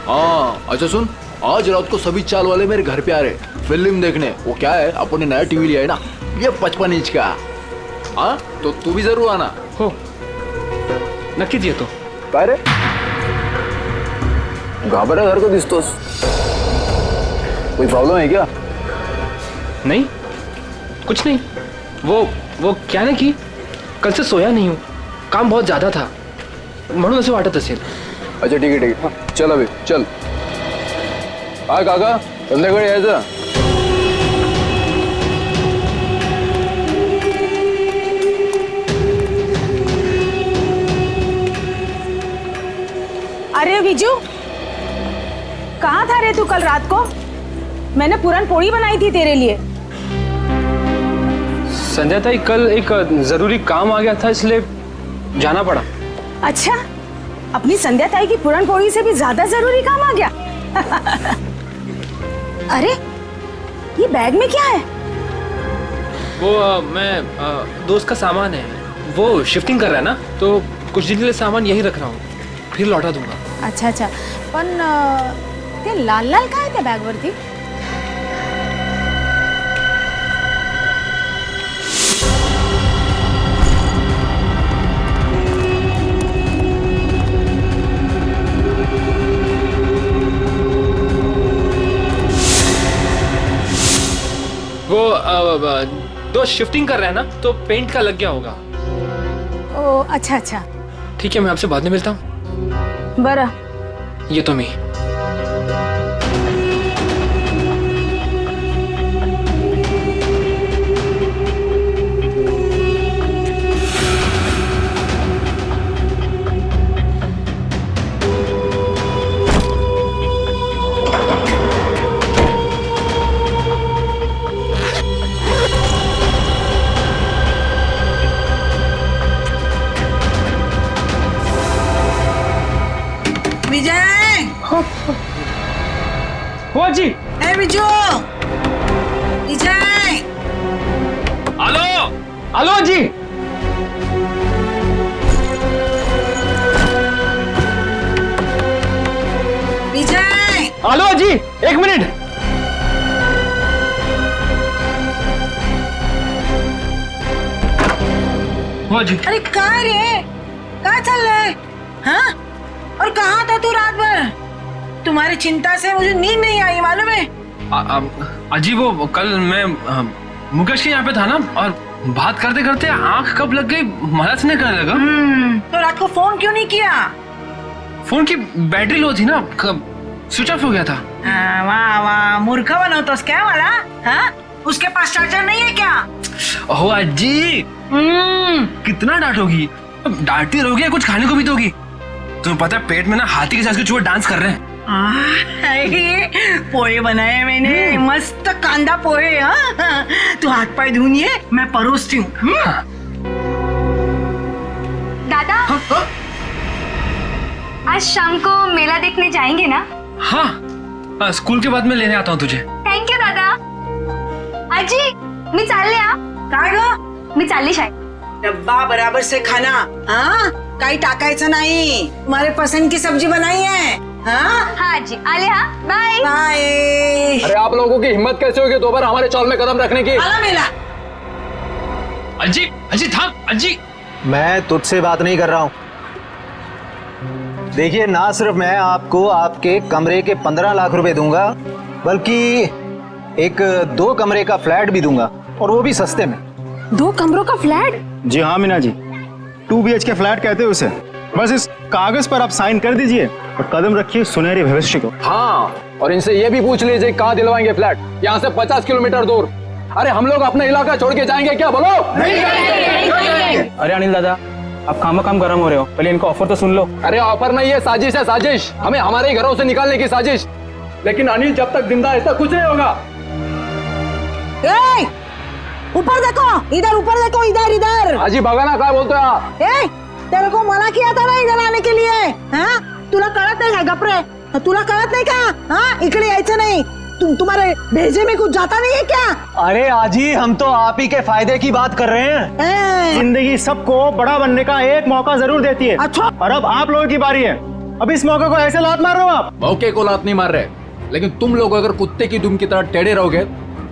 हाँ अच्छा सुन, आज रात को सभी चाल वाले मेरे घर पे आ रहे फिल्म देखने। वो क्या है, अपन ने नया टीवी लिया है ना, ये 55 इंच का। हाँ तो तू भी जरूर आना। हो नक्कीच येतो। काय रे घाबरा घर को दिसतोस, कोई प्रॉब्लम है क्या? नहीं कुछ नहीं, वो क्या ना कि कल से सोया नहीं हूँ, काम बहुत ज्यादा था म्हणून असं वाटत असेल। अच्छा ठीक है ठीक है, हाँ, चल अभी चल। काय काका संध्याकाळी यायचं? अरे विजू, कहाँ था रे तू कल रात को? मैंने पूरन पोड़ी बनाई थी तेरे लिए। संध्या ताई, कल एक जरूरी काम आ गया था इसलिए जाना पड़ा। अच्छा, अपनी संध्या ताई की पूरन पोड़ी से भी ज्यादा जरूरी काम आ गया। अरे ये बैग में क्या है? वो मैं दोस्त का सामान है, वो शिफ्टिंग कर रहा है ना, तो कुछ दिन के लिए सामान यहीं रख रहा हूँ, फिर लौटा दूंगा। अच्छा अच्छा, पण ते लाल लाल काय त्या बॅग वरती? वो दोस्त शिफ्टिंग कर रहा है ना, तो पेंट का लग गया होगा। ओ अच्छा अच्छा, ठीक है, मैं आपसे बाद में मिलता हूँ। बरं, ये तो मैं। विजय, हुआ जी। ए बिजू, विजय। हेलो हेलो जी। विजय। हेलो जी, एक मिनट। हुआ जी। अरे कहाँ रे, कहाँ चल रहा है? हाँ? और कहाँ था तू रात भर? तुम्हारी चिंता से मुझे नींद नहीं आई, मालूम है? अजी वो कल मैं मुकेश के यहाँ पे था ना, और बात करते करते आंख कब लग गई मदद नहीं करने लगा। तो रात को फोन क्यों नहीं किया? फोन की बैटरी लो थी ना, स्विच ऑफ हो गया था। वाह वाह, मूर्ख बनो तो क्या वाला? हाँ? उसके पास चार्जर नहीं है क्या? ओह अजी, कितना डांटोगी? डांटती रहोगी, कुछ खाने को भी दोगी? तुम्हें पता है पेट में ना हाथी के साथ के चूहे डांस कर रहे हैं। पोहे बनाए मैंने, मस्त कांदा पोहे। हाँ? तू हाथ पाए धुनिए, मैं परोसती हूँ। दादा, आज शाम को मेला देखने जाएंगे ना? हाँ, स्कूल के बाद मैं लेने आता हूँ तुझे। थँक यू दादा. आजी, मी चालले हा. काय ग? मी चालली शाळेत. डब्बा बराबर से खाना, हाँ? काही टाकायचं नाही. तुम्हारे पसंद की सब्जी बनाई है, हाँ? हाँ जी, आले हा. बाय. बाय. अरे आप लोगों की हिम्मत कैसे होगी दोबारा हमारे चौल में कदम रखने की? आला मेला. अजी, अजी थाम, अजी. मैं तुझसे बात नहीं कर रहा हूँ. देखिए, ना सिर्फ मैं आपको आपके कमरे के 15 लाख रुपए दूंगा, बल्कि एक 2 कमरे का फ्लैट भी दूंगा, और वो भी सस्ते में. 2 कमरों का फ्लैट? जी हाँ मीना जी, 2 BHK फ्लैट कहते हैं उसे. बस इस कागज पर आप साइन कर दीजिए और कदम रखिए सुनहरे भविष्य को. हाँ, और इनसे ये भी पूछ लीजिए कहाँ दिलवाएंगे फ्लैट. यहाँ से 50 किलोमीटर दूर. अरे हम लोग अपना इलाका छोड़ के जाएंगे क्या? बोलो. अरे अनिल दादा, आप काम गरम हो रहे हो, पहले इनको ऑफर तो सुन लो. अरे ऑफर नहीं है, साजिश है, साजिश. हमें हमारे ही घरों से निकालने की साजिश. लेकिन अनिल जब तक जिंदा ऐसा कुछ नहीं होगा. ऊपर देखो, इधर ऊपर देखो, इधर इधर. आजी बघा क्या बोलते हो आप? तेरे को मना किया था ना इधर आने के लिए. हाँ? तुला कळत नाही का? गपरे, तुला कळत नाही का? हाँ, इकडे यायचं नाही. तुम्हारे भेजे में कुछ जाता नहीं है क्या? अरे आजी, हम तो आप ही के फायदे की बात कर रहे हैं. जिंदगी सबको बड़ा बनने का एक मौका जरूर देती है. अच्छा, और अब आप लोगों की बारी है. अब इस मौके को ऐसे लात मार रहे हो आप. मौके को लात नहीं मार रहे, लेकिन तुम लोग अगर कुत्ते की दुम की तरह टेढ़े रहोगे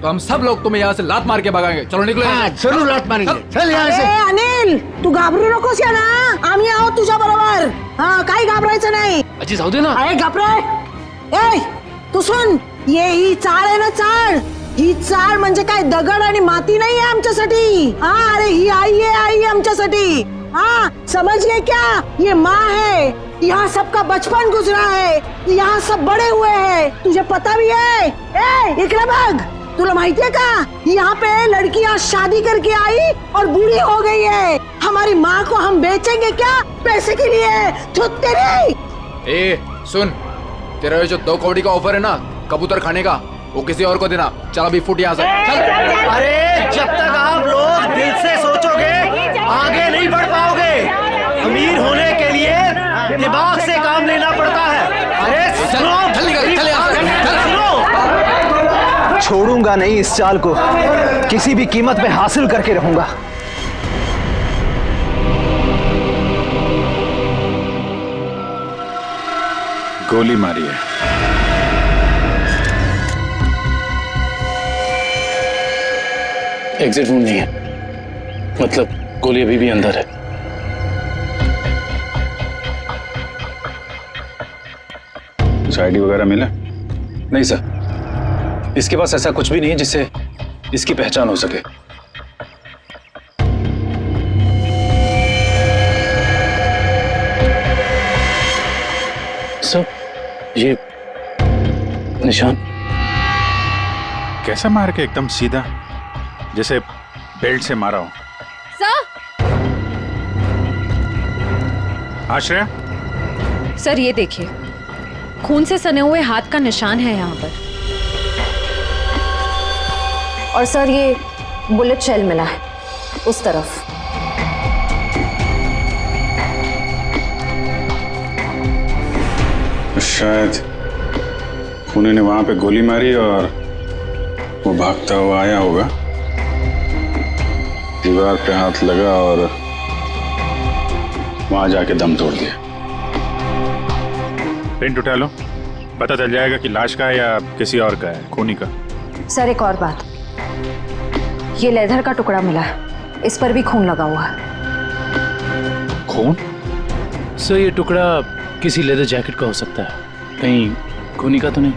तो हम सब लोग तुम्हें यहाँ से लात मार के भगाएंगे. चलो निकलो. जरूर लात मारेंगे. चल यहाँ से. अनिल, तू घाबरू नकोस या ना, आम्ही आहोत तुझ्या बरोबर. हाँ, काही घाबरायचं नाही. अजी जाऊ दे ना. अरे घाबरे. तू सुन, ये ही चाळ आहे ना, चाळ. ही चाळ म्हणजे काय दगड आणि माती नाही आहे आमच्यासाठी. हाँ, अरे ही आई है आमच्यासाठी. हाँ, समझ गए क्या? ये माँ है. यहाँ सबका बचपन गुजरा है, यहाँ सब बड़े हुए हैं. तुझे पता भी है? इकडे बघ, तुला माहिती है का? यहाँ पे लड़कियाँ शादी करके आई और बूढ़ी हो गई है. हमारी माँ को हम बेचेंगे क्या पैसे के लिए? तेरे. सुन, तेरा ये जो 2 कौड़ी का ऑफर है ना कबूतर खाने का, वो किसी और को देना. चल अभी फुट यहाँ से. अरे जब तक आप लोग दिल से सोचोगे आगे नहीं बढ़ पाओगे. अमीर होने के लिए दिमाग से काम लेना पड़ता है. अरे सुनो, छोड़ूंगा नहीं इस चाल को, किसी भी कीमत पे हासिल करके रहूंगा. गोली मारी है. एग्जिट रूम नहीं है, मतलब गोली अभी भी अंदर है. कुछ आईडी वगैरह मिला? नहीं सर, इसके पास ऐसा कुछ भी नहीं है जिससे इसकी पहचान हो सके. सर, ये निशान कैसा मार के? एकदम सीधा, जैसे बेल्ट से मारा हो. सर, आश्रया, सर ये देखिए, खून से सने हुए हाथ का निशान है यहाँ पर. और सर ये बुलेट शेल मिला है उस तरफ. शायद खूनी ने वहां पे गोली मारी और वो भागता हुआ आया होगा, दीवार पे हाथ लगा और वहां जाके दम तोड़ दिया। प्रिंट उठा लो, पता चल जाएगा कि लाश का है या किसी और का है, खूनी का। सर एक और बात, ये लेदर का टुकड़ा मिला है, इस पर भी खून लगा हुआ है। खून? सर ये टुकड़ा किसी लेदर जैकेट का हो सकता है, कहीं खूनी का तो नहीं?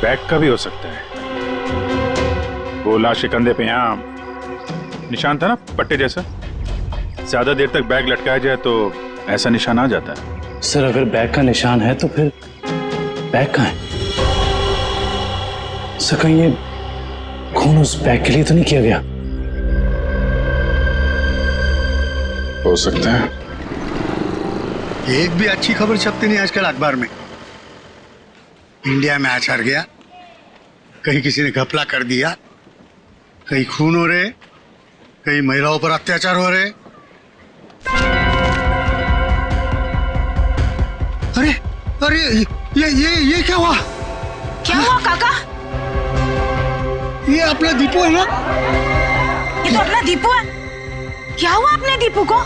बैग का भी हो सकता है। वो लाश के कंधे पे यहाँ निशान था ना, पट्टे जैसा। ज्यादा देर तक बैग लटकाया जाए तो ऐसा निशान आ जाता है। सर अगर बैग का निशान है तो फिर बैग कहाँ है? सर कहीं ये खून उस बैग के लिए तो नहीं किया गया? हो सकता है। एक भी अच्छी खबर छपती नहीं आजकल अखबार में। इंडिया में आचार गया, कहीं किसी ने घपला कर दिया, कहीं खून हो रहे, कहीं महिलाओं पर अत्याचार हो रहे। अरे अरे ये क्या हुआ? क्या हुआ काका? ये अपना दीपू है ना? ये तो अपना दीपू है। क्या हुआ अपने दीपू को?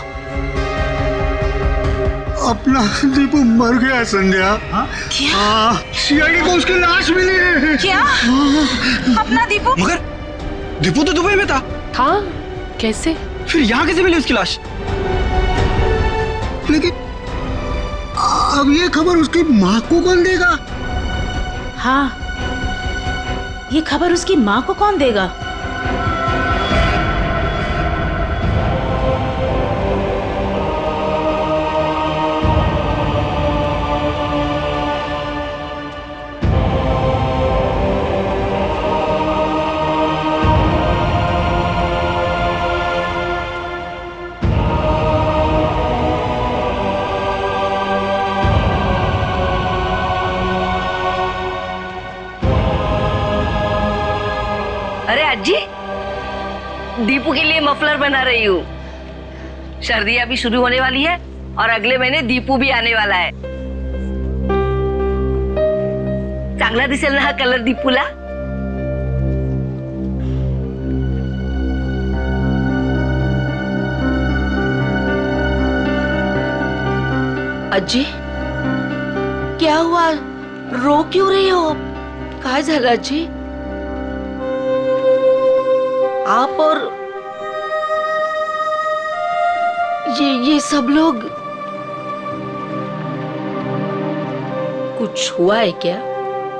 अपना दीपू मर गया संध्या। क्या? सीआईडी को उसकी लाश मिली है। क्या? अपना दीपू? मगर दीपू तो दुबई में था। हाँ, कैसे? फिर यहाँ कैसे मिली उसकी लाश? लेकिन अब ये खबर उसकी माँ को कौन देगा? हाँ, ये खबर उसकी माँ को कौन देगा? अरे अज्जी, दीपू के लिए मफलर बना रही हूँ। सर्दियाँ भी शुरू होने वाली है और अगले महीने दीपू भी आने वाला है। चांगला दिसेल ना हा कलर दीपूला? अज्जी, क्या हुआ? रो क्यों रही हो? काय झालं अज्जी? आप और ये सब लोग, कुछ हुआ है क्या?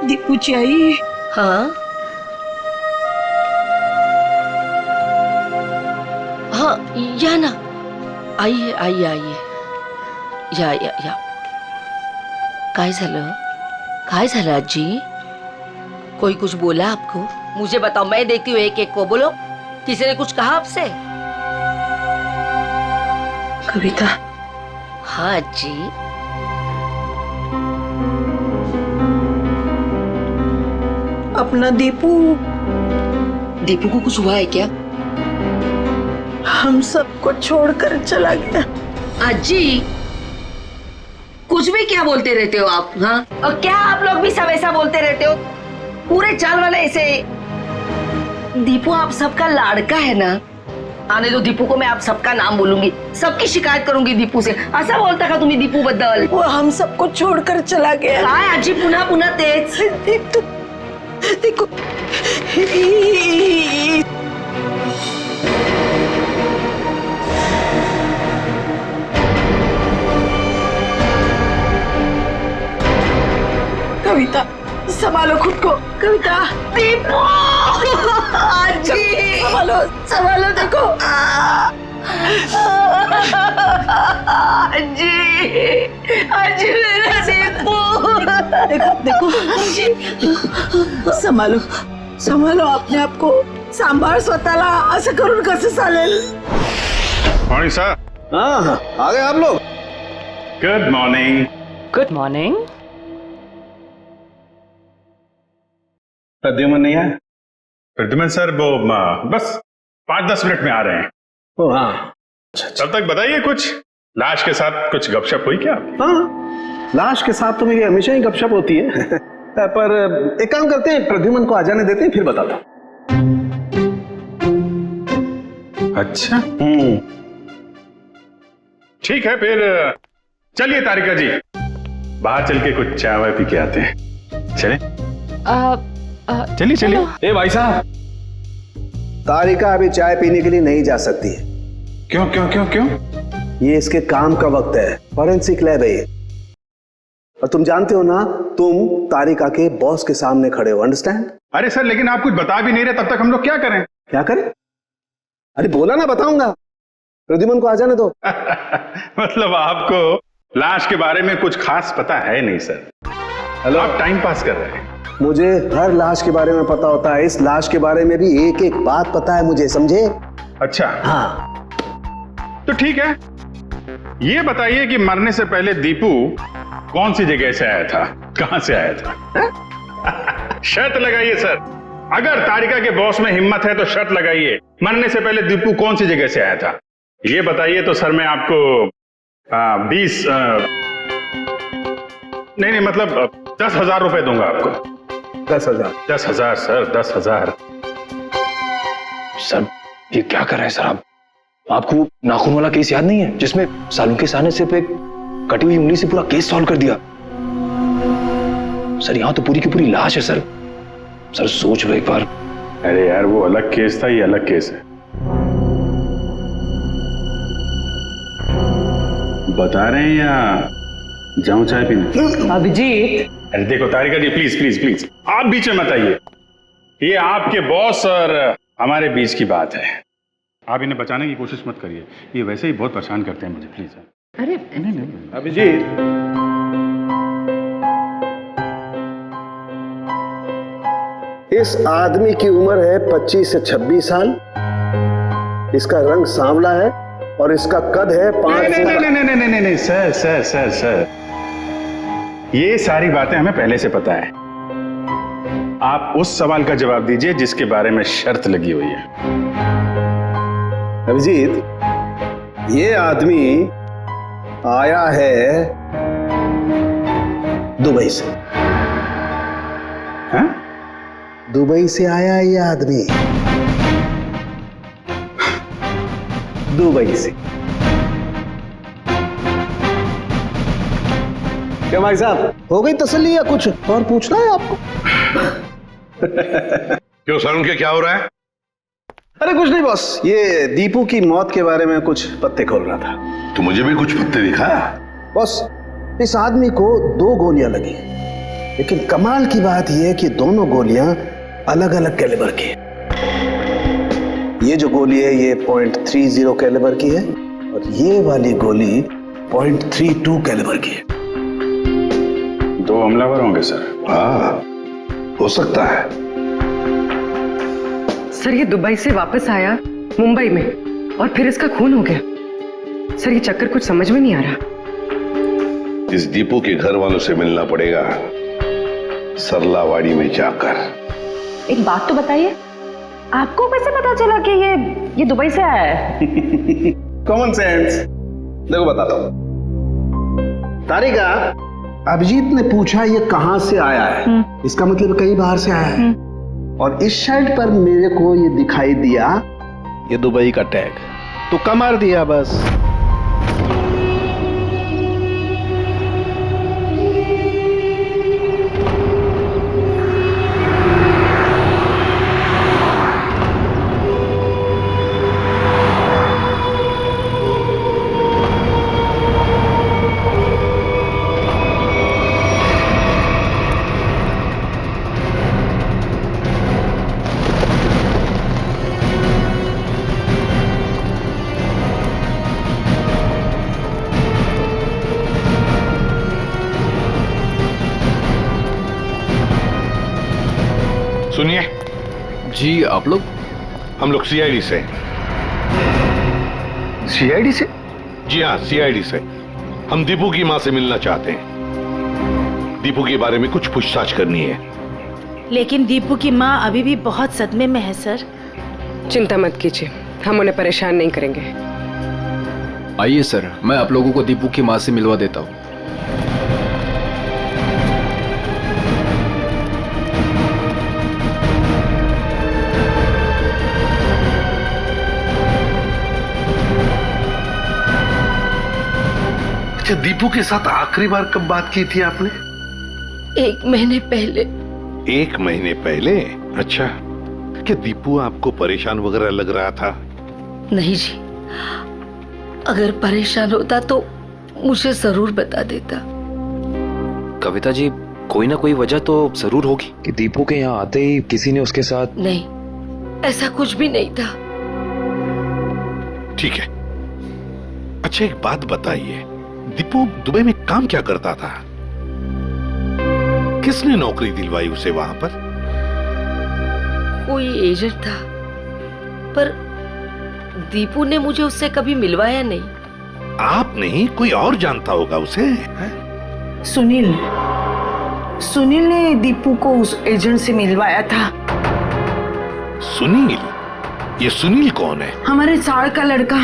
दीपू चाहिए? हाँ हाँ, या ना, आइए आइए आइए, या काय झालं? काय झालं अज्जी? कोई कुछ बोला आपको? मुझे बताओ, मैं देखती हूँ एक एक को। बोलो, किसी ने कुछ कहा आपसे? कविता। हाँ जी। अपना दीपू को कुछ हुआ है क्या? हम सबको छोड़कर चला गया। अज्जी, कुछ भी क्या बोलते रहते हो आप? हाँ, और क्या आप लोग भी सब ऐसा बोलते रहते हो? पूरे चाल वाले ऐसे। दीपू आप सबका लाड़का है ना? आने दो दीपू को, मैं आप सबका नाम बोलूंगी, सबकी शिकायत करूंगी दीपू से। ऐसा बोलता का तुम्ही दीपू बद्दल? वो हम सबको छोड़कर चला गया। काय आजी पुन्हा पुन्हा तेच? देखो कविता, संभालो खुद को। कविता, दीपू, आजी संभालो संभालो। देखो आजी मेरा दीपू। देखो संभालो संभालो अपने आप को, सांभाळ स्वतःला। असं करून कसं चालेल? Morning sir. हाँ, आ गए आप लोग। Good morning. Good morning. Pradyuman नहीं है? प्रद्युमन सर वो बस 5-10 मिनट में आ रहे हैं। हाँ, तब तक बताइए कुछ, लाश के साथ कुछ गपशप हुई क्या? हाँ, लाश के साथ तो मेरी हमेशा ही गपशप होती है। पर एक काम करते हैं, प्रद्युमन को आ जाने देते हैं, फिर बताता हूं। अच्छा, ठीक है फिर चलिए तारिका जी, बाहर चल के कुछ चाय वाय पी के आते हैं। चले? चलिए चलिए। ए भाई साहब, तारिका अभी चाय पीने के लिए नहीं जा सकती है। क्यों क्यों क्यों क्यों? ये इसके काम का वक्त है, फॉरेंसिक लैब है। और तुम जानते हो ना, तुम तारिका के बॉस के सामने खड़े हो, अंडरस्टैंड? अरे सर, लेकिन आप कुछ बता भी नहीं रहे, तब तक हम लोग क्या करें? क्या करें? अरे बोला ना, बताऊंगा। प्रद्युमन को आ जाने दो। मतलब आपको लाश के बारे में कुछ खास पता है नहीं सर? हेलो, आप टाइम पास कर रहे हैं। मुझे हर लाश के बारे में पता होता है, इस लाश के बारे में भी एक एक बात पता है मुझे, समझे? अच्छा हाँ, तो ठीक है, ये बताइए कि मरने से पहले दीपू कौन सी जगह से आया था, कहां से आया था? शर्त लगाइए सर, अगर तारिका के बॉस में हिम्मत है तो शर्त लगाइए, मरने से पहले दीपू कौन सी जगह से आया था, ये बताइए तो सर मैं आपको 20 नहीं मतलब 10,000 रुपए दूंगा आपको। 10,000? 10,000 सर, 10,000। सर ये क्या कर रहे हैं सर आप? आपको वो नाखून वाला केस याद नहीं है जिसमें सालों के सामने सिर्फ एक कटी हुई उंगली से पूरा केस सॉल्व कर दिया? सर यहां तो पूरी की पूरी लाश है सर। सर सोच लो एक बार। अरे यार, वो अलग केस था, ये अलग केस है। बता रहे हैं या जाऊं चाय पीने? अभिजीत, अरे देखो तारिका जी, प्लीज प्लीज प्लीज, आप बीच में मत आइए। ये आपके बॉस और हमारे बीच की बात है, आप इन्हें बचाने की कोशिश मत करिए, ये वैसे ही बहुत परेशान करते हैं मुझे, प्लीज। अरे नहीं अभिजीत, इस आदमी की उम्र है 25 से 26 साल, इसका रंग सांवला है और इसका कद है 5 नहीं सर सर सर सर, ये सारी बातें हमें पहले से पता है। आप उस सवाल का जवाब दीजिए जिसके बारे में शर्त लगी हुई है। अभिजीत, ये आदमी आया है दुबई से। हाँ? दुबई से आया ये आदमी, दुबई से। क्या भाई साहब, हो गई तसल्ली या कुछ और पूछना है आपको? क्यों सर, उनके क्या हो रहा है? अरे कुछ नहीं बॉस, ये दीपू की मौत के बारे में कुछ पत्ते खोल रहा था। तो मुझे भी कुछ पत्ते दिखा। बॉस, इस आदमी को 2 गोलियां लगी, लेकिन कमाल की बात यह है कि दोनों गोलियां अलग अलग कैलिबर की है। ये जो गोली है ये .30 कैलिबर की है और ये वाली गोली .32 कैलिबर की है। 2 हमलावर होंगे सर। हाँ, हो सकता है। सर ये दुबई से वापस आया मुंबई में और फिर इसका खून हो गया। सर ये चक्कर कुछ समझ में नहीं आ रहा। इस दीपू के घर वालों से मिलना पड़ेगा, सरलावाड़ी में जाकर। एक बात तो बताइए, आपको कैसे पता चला कि ये दुबई से आया है? Common sense. देखो बताता हूं। तारिका, अभिजीत ने पूछा ये कहां से आया है, इसका मतलब कहीं बाहर से आया है। और इस शर्ट पर मेरे को ये दिखाई दिया, ये दुबई का टैग, तो कमार दिया बस। सुनिए जी, आप लोग? हम लोग सीआईडी से। सीआईडी से? जी हाँ, सीआईडी से। हम दीपू की मां से मिलना चाहते हैं, दीपू के बारे में कुछ पूछताछ करनी है। लेकिन दीपू की माँ अभी भी बहुत सदमे में है सर। चिंता मत कीजिए, हम उन्हें परेशान नहीं करेंगे। आइए सर, मैं आप लोगों को दीपू की माँ से मिलवा देता हूँ। अच्छा, दीपू के साथ आखिरी बार कब बात की थी आपने? 1 महीने पहले। 1 महीने पहले? अच्छा, क्या दीपू आपको परेशान वगैरह लग रहा था? नहीं जी, अगर परेशान होता तो मुझे जरूर बता देता। कविता जी, कोई ना कोई वजह तो जरूर होगी कि दीपू के यहाँ आते ही किसी ने उसके साथ। नहीं, ऐसा कुछ भी नहीं था। ठीक है। अच्छा, एक बात बताइए, दीपू दुबई में काम क्या करता था? किसने नौकरी दिलवाई उसे वहां पर? कोई एजेंट था, पर दीपू ने मुझे उससे कभी मिलवाया नहीं। आप नहीं, कोई और जानता होगा उसे? सुनील ने दीपू को उस एजेंट से मिलवाया था। सुनील? ये सुनील कौन है? हमारे चाड़ का लड़का।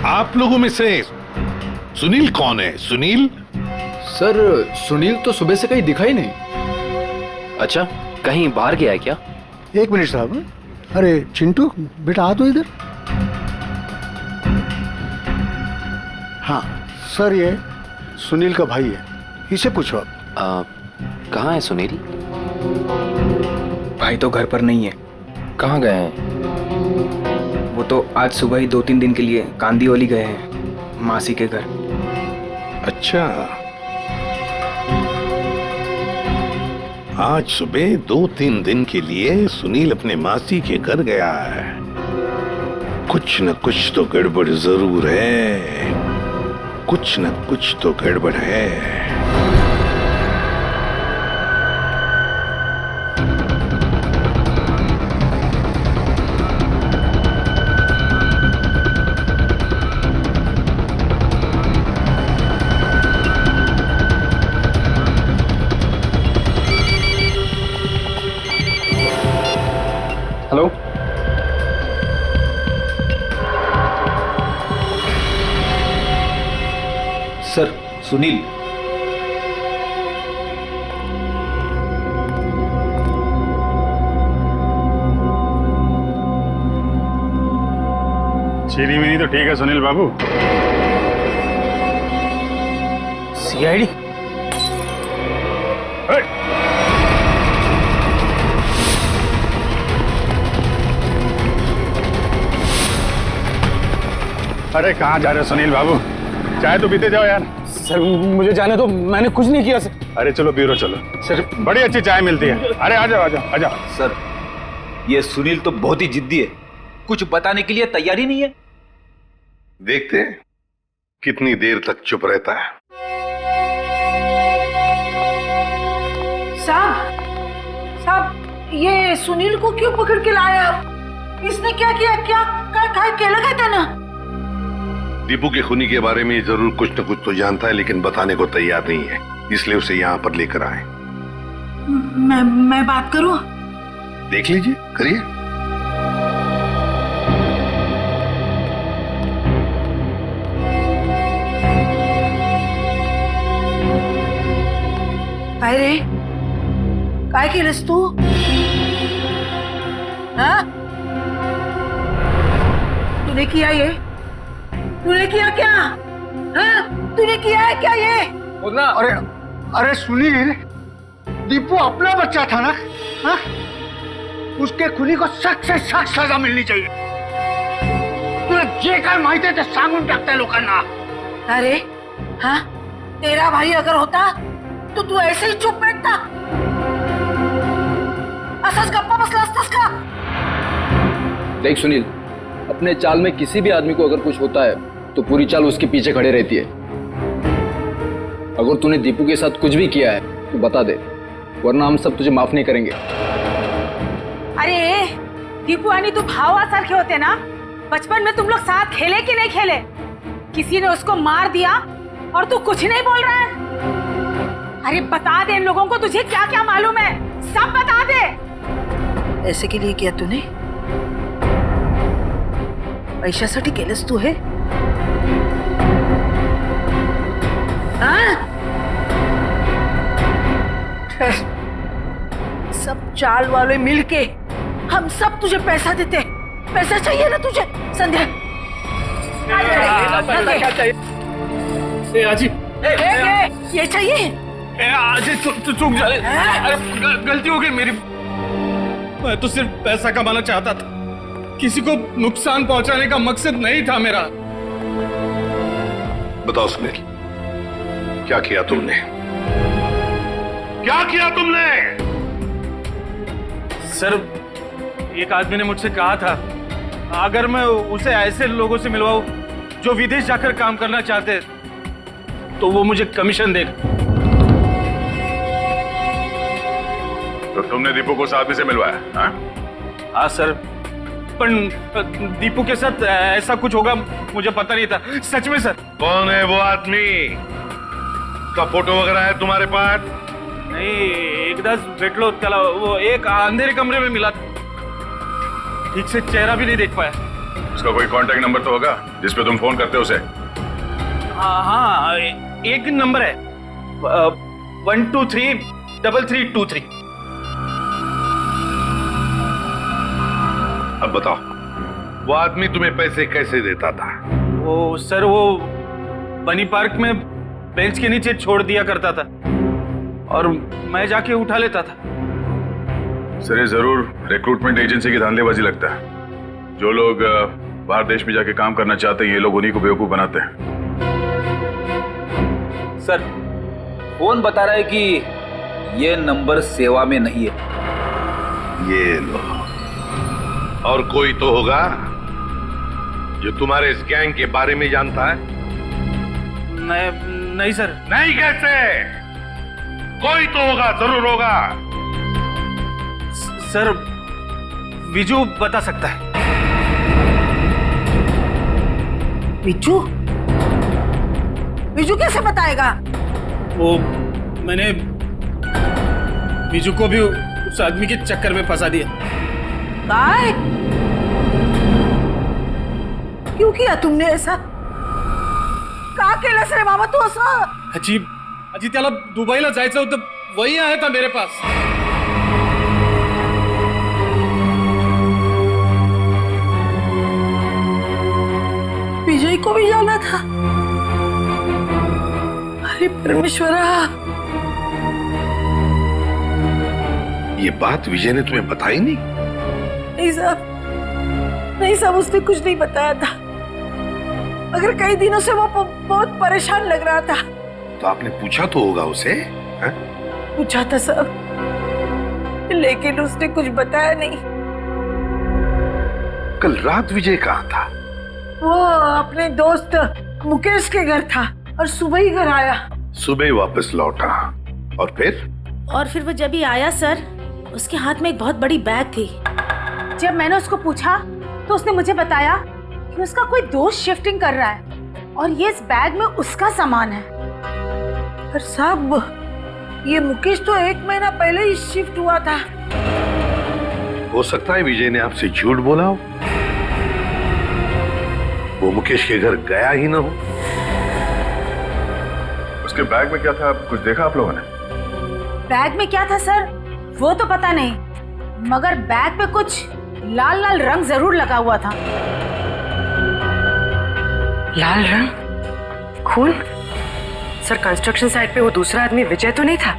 आप लोगों में से सुनील कौन है? सुनील? सर, सुनील तो सुबह से कहीं दिखा ही नहीं। अच्छा, कहीं बाहर गया है क्या? 1 मिनट साहब। अरे चिंटू बेटा, आ तो इधर। हाँ सर, ये सुनील का भाई है, इसे पूछो आप। कहाँ है सुनील? भाई तो घर पर नहीं है। कहाँ गए हैं? वो तो आज सुबह ही 2-3 दिन के लिए कांदीवली गए हैं, मासी के घर। अच्छा, आज सुबह 2-3 दिन के लिए सुनील अपने मासी के घर गया है। कुछ न कुछ तो गड़बड़ जरूर है, कुछ न कुछ तो गड़बड़ है। Hello, sir, Sunil. चीनी मिनी तो ठीक है सुनील बाबू। सीआईडी? अरे कहाँ जा रहे हो सुनील बाबू? चाय तो पीते जाओ यार। सर, मुझे जाने दो, मैंने कुछ नहीं किया सर। अरे चलो ब्यूरो चलो सर, बड़ी अच्छी चाय मिलती है। अरे आ जाओ आ जाओ आ जाओ। सर, ये सुनील तो बहुत ही जिद्दी है, कुछ बताने के लिए तैयार ही नहीं है। देखते हैं कितनी देर तक चुप रहता है। साहब, ये सुनील को क्यों पकड़ के लाए आप? इसने क्या किया? क्या लगा था ना? दीपू के खूनी के बारे में जरूर कुछ न कुछ तो जानता है, लेकिन बताने को तैयार नहीं है, इसलिए उसे यहाँ पर लेकर आए। मैं बात करूं? देख लीजिए, करिए। काय रे, काय केलंस तू? हाँ? तूने किया ये? तूने किया क्या? हाँ? तूने किया है क्या ये? अरे सुनील, दीपू अपना बच्चा था ना? हाँ? उसके खुनी को सख्त से सख्त सजा मिलनी चाहिए। तुला जे काय माहिती आहे ते सांगून टाकताय लोकांना। अरे हाँ, तेरा भाई अगर होता तो तू ऐसे ही चुप बैठता? असाच गप्पा बसला असतास का? देख सुनील, अपने चाल में किसी भी आदमी को अगर कुछ होता है तो पूरी चाल उसके पीछे खड़े रहती है। अगर तूने दीपू के साथ कुछ भी किया है तो बता दे, वरना हम सब तुझे माफ नहीं करेंगे। अरे दीपू आणि तू भावासारखे होते ना? बचपन में तुम लोग साथ खेले कि नहीं खेले? किसी ने उसको मार दिया और तू कुछ नहीं बोल रहा है? अरे बता दे इन लोगों को तुझे क्या क्या मालूम है, सब बता दे। ऐसे के लिए किया तूने? पैशासाठी केलंस तू हे? हाँ? सब चाल वाले मिलके हम सब तुझे पैसा देते। पैसा चाहिए ना तुझे संध्या? आजी ये चाहिए? आजी चूक जा, गलती हो गई मेरी। मैं तो सिर्फ पैसा कमाना चाहता था, किसी को नुकसान पहुंचाने का मकसद नहीं था मेरा। बताओ सुनील, क्या किया तुमने? क्या किया तुमने? सर, एक आदमी ने मुझसे कहा था अगर मैं उसे ऐसे लोगों से मिलवाऊं जो विदेश जाकर काम करना चाहते हैं तो वो मुझे कमीशन देगा। तो तुमने दीपू को उस आदमी से मिलवाया? हाँ? हाँ सर, पर दीपू के साथ ऐसा कुछ होगा मुझे पता नहीं था, सच में सर। कौन है वो आदमी? का फोटो वगैरह है तुम्हारे पास? नहीं, एकदाच भेटलो त्याला, वो एक अंधेरे कमरे में मिला था, ठीक से चेहरा भी नहीं देख पाया। उसका कोई कांटेक्ट नंबर तो होगा जिस पे तुम फोन करते हो उसे? हाँ, एक नंबर है 1233323। अब बताओ, वो आदमी तुम्हें पैसे कैसे देता था? वो सर, वो बनी पार्क में बेंच के नीचे छोड़ दिया करता था और मैं जाके उठा लेता था। सर, ये जरूर रिक्रूटमेंट एजेंसी की धांधलेबाजी लगता है। जो लोग बाहर देश में जाके काम करना चाहते हैं, ये लोग उन्हीं को बेवकूफ बनाते हैं। सर, फोन बता रहा है कि ये नंबर सेवा में नहीं है। ये लो, और कोई तो होगा जो तुम्हारे इस गैंग के बारे में जानता है? नहीं सर। नहीं कैसे? कोई तो होगा, जरूर होगा। सर, विजू बता सकता है। विजू? विजू कैसे बताएगा? वो मैंने विजू को भी उस आदमी के चक्कर में फंसा दिया। काय? क्यों किया तुमने ऐसा? का केलंस रे बाबा तू असं? आजी त्याला दुबईला जायचं होतं, वही आया था मेरे पास। विजय को भी जाना था? अरे परमेश्वरा, ये बात विजय ने तुम्हें बताई नहीं? नहीं साहब, नहीं साहब, उसने कुछ नहीं बताया था। मगर कई दिनों से वो बहुत परेशान लग रहा था। तो आपने पूछा तो होगा उसे? है? पूछा था साहब, लेकिन उसने कुछ बताया नहीं। कल रात विजय कहाँ था? वो अपने दोस्त मुकेश के घर था और सुबह ही घर आया। सुबह वापस लौटा और फिर? और फिर वो जब ही आया सर, उसके हाथ में एक बहुत बड़ी बैग थी। जब मैंने उसको पूछा तो उसने मुझे बताया कि उसका कोई दोस्त शिफ्टिंग कर रहा है और ये इस बैग में उसका सामान है। पर साहब, ये मुकेश तो 1 महीना पहले ही शिफ्ट हुआ था। हो सकता है विजय ने आपसे झूठ बोला हो, वो मुकेश के घर गया ही ना हो। उसके बैग में क्या था, कुछ देखा आप लोगों ने? बैग में क्या था सर वो तो पता नहीं, मगर बैग पे कुछ लाल लाल रंग जरूर लगा हुआ था। लाल रंग? खून? सर, कंस्ट्रक्शन साइट पे वो दूसरा आदमी विजय तो नहीं था?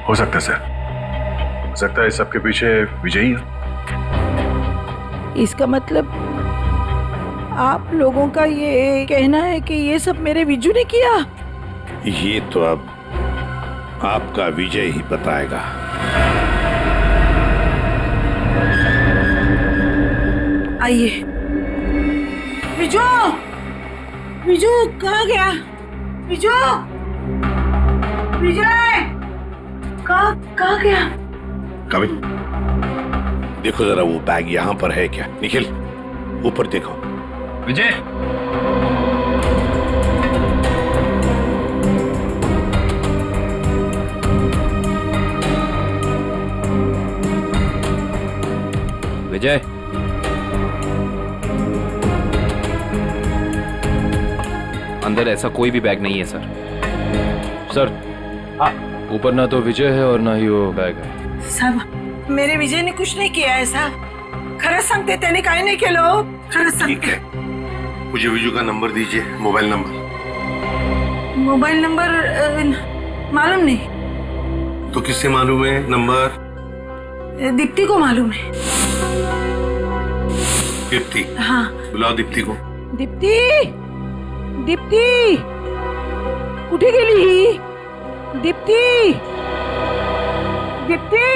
हो सकता है सर, हो सकता है सबके पीछे विजय ही है। इसका मतलब आप लोगों का ये कहना है कि ये सब मेरे विजू ने किया? ये तो अब आपका विजय ही बताएगा। आइए। विजू, विजू कहाँ गया? विजू, विजय कहाँ गया? कमिंग। देखो जरा वो बैग यहाँ पर है क्या? निखिल, ऊपर देखो। विजय, विजय, अंदर ऐसा कोई भी बैग नहीं है सर। सर ऊपर ना तो विजय है और ना ही वो बैग है। साहब मेरे विजय ने कुछ नहीं किया है साहब, खरंच सांगते त्याने काय नाही केलं, खरंच सांगते। मुझे विजू का नंबर दीजिए, मोबाइल नंबर। मोबाइल नंबर मालूम नहीं। तो किससे मालूम है नंबर? दीप्ति को मालूम है। दीप्ति? हाँ बुलाओ दीप्ति को। दीप्ति, दीप्ति कुठे गेली ही? दीप्ति, दीप्ति,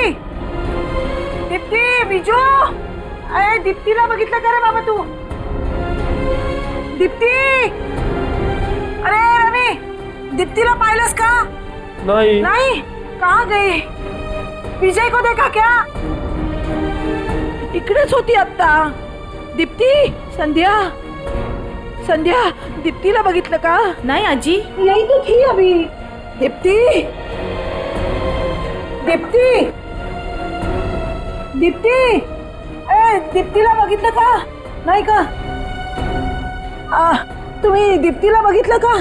दीप्ति, विजू, अरे दीप्तीला बघितलं का रे बाबा तू? दीप्ति, अरे रवी, दीप्तीला पाहिलंस का? नहीं। नहीं, कहाँ गई? विजय को देखा क्या? इकडेच होती आता। दीप्ति, संध्या, संध्या, दीप्तीला बघितलं का? नहीं आजी, यही तो थी अभी। दीप्ति, दीप्ति, दीप्ति, दीप्तीला बघितलं का? नाही का? तुम्ही दीप्तीला बघितलं का?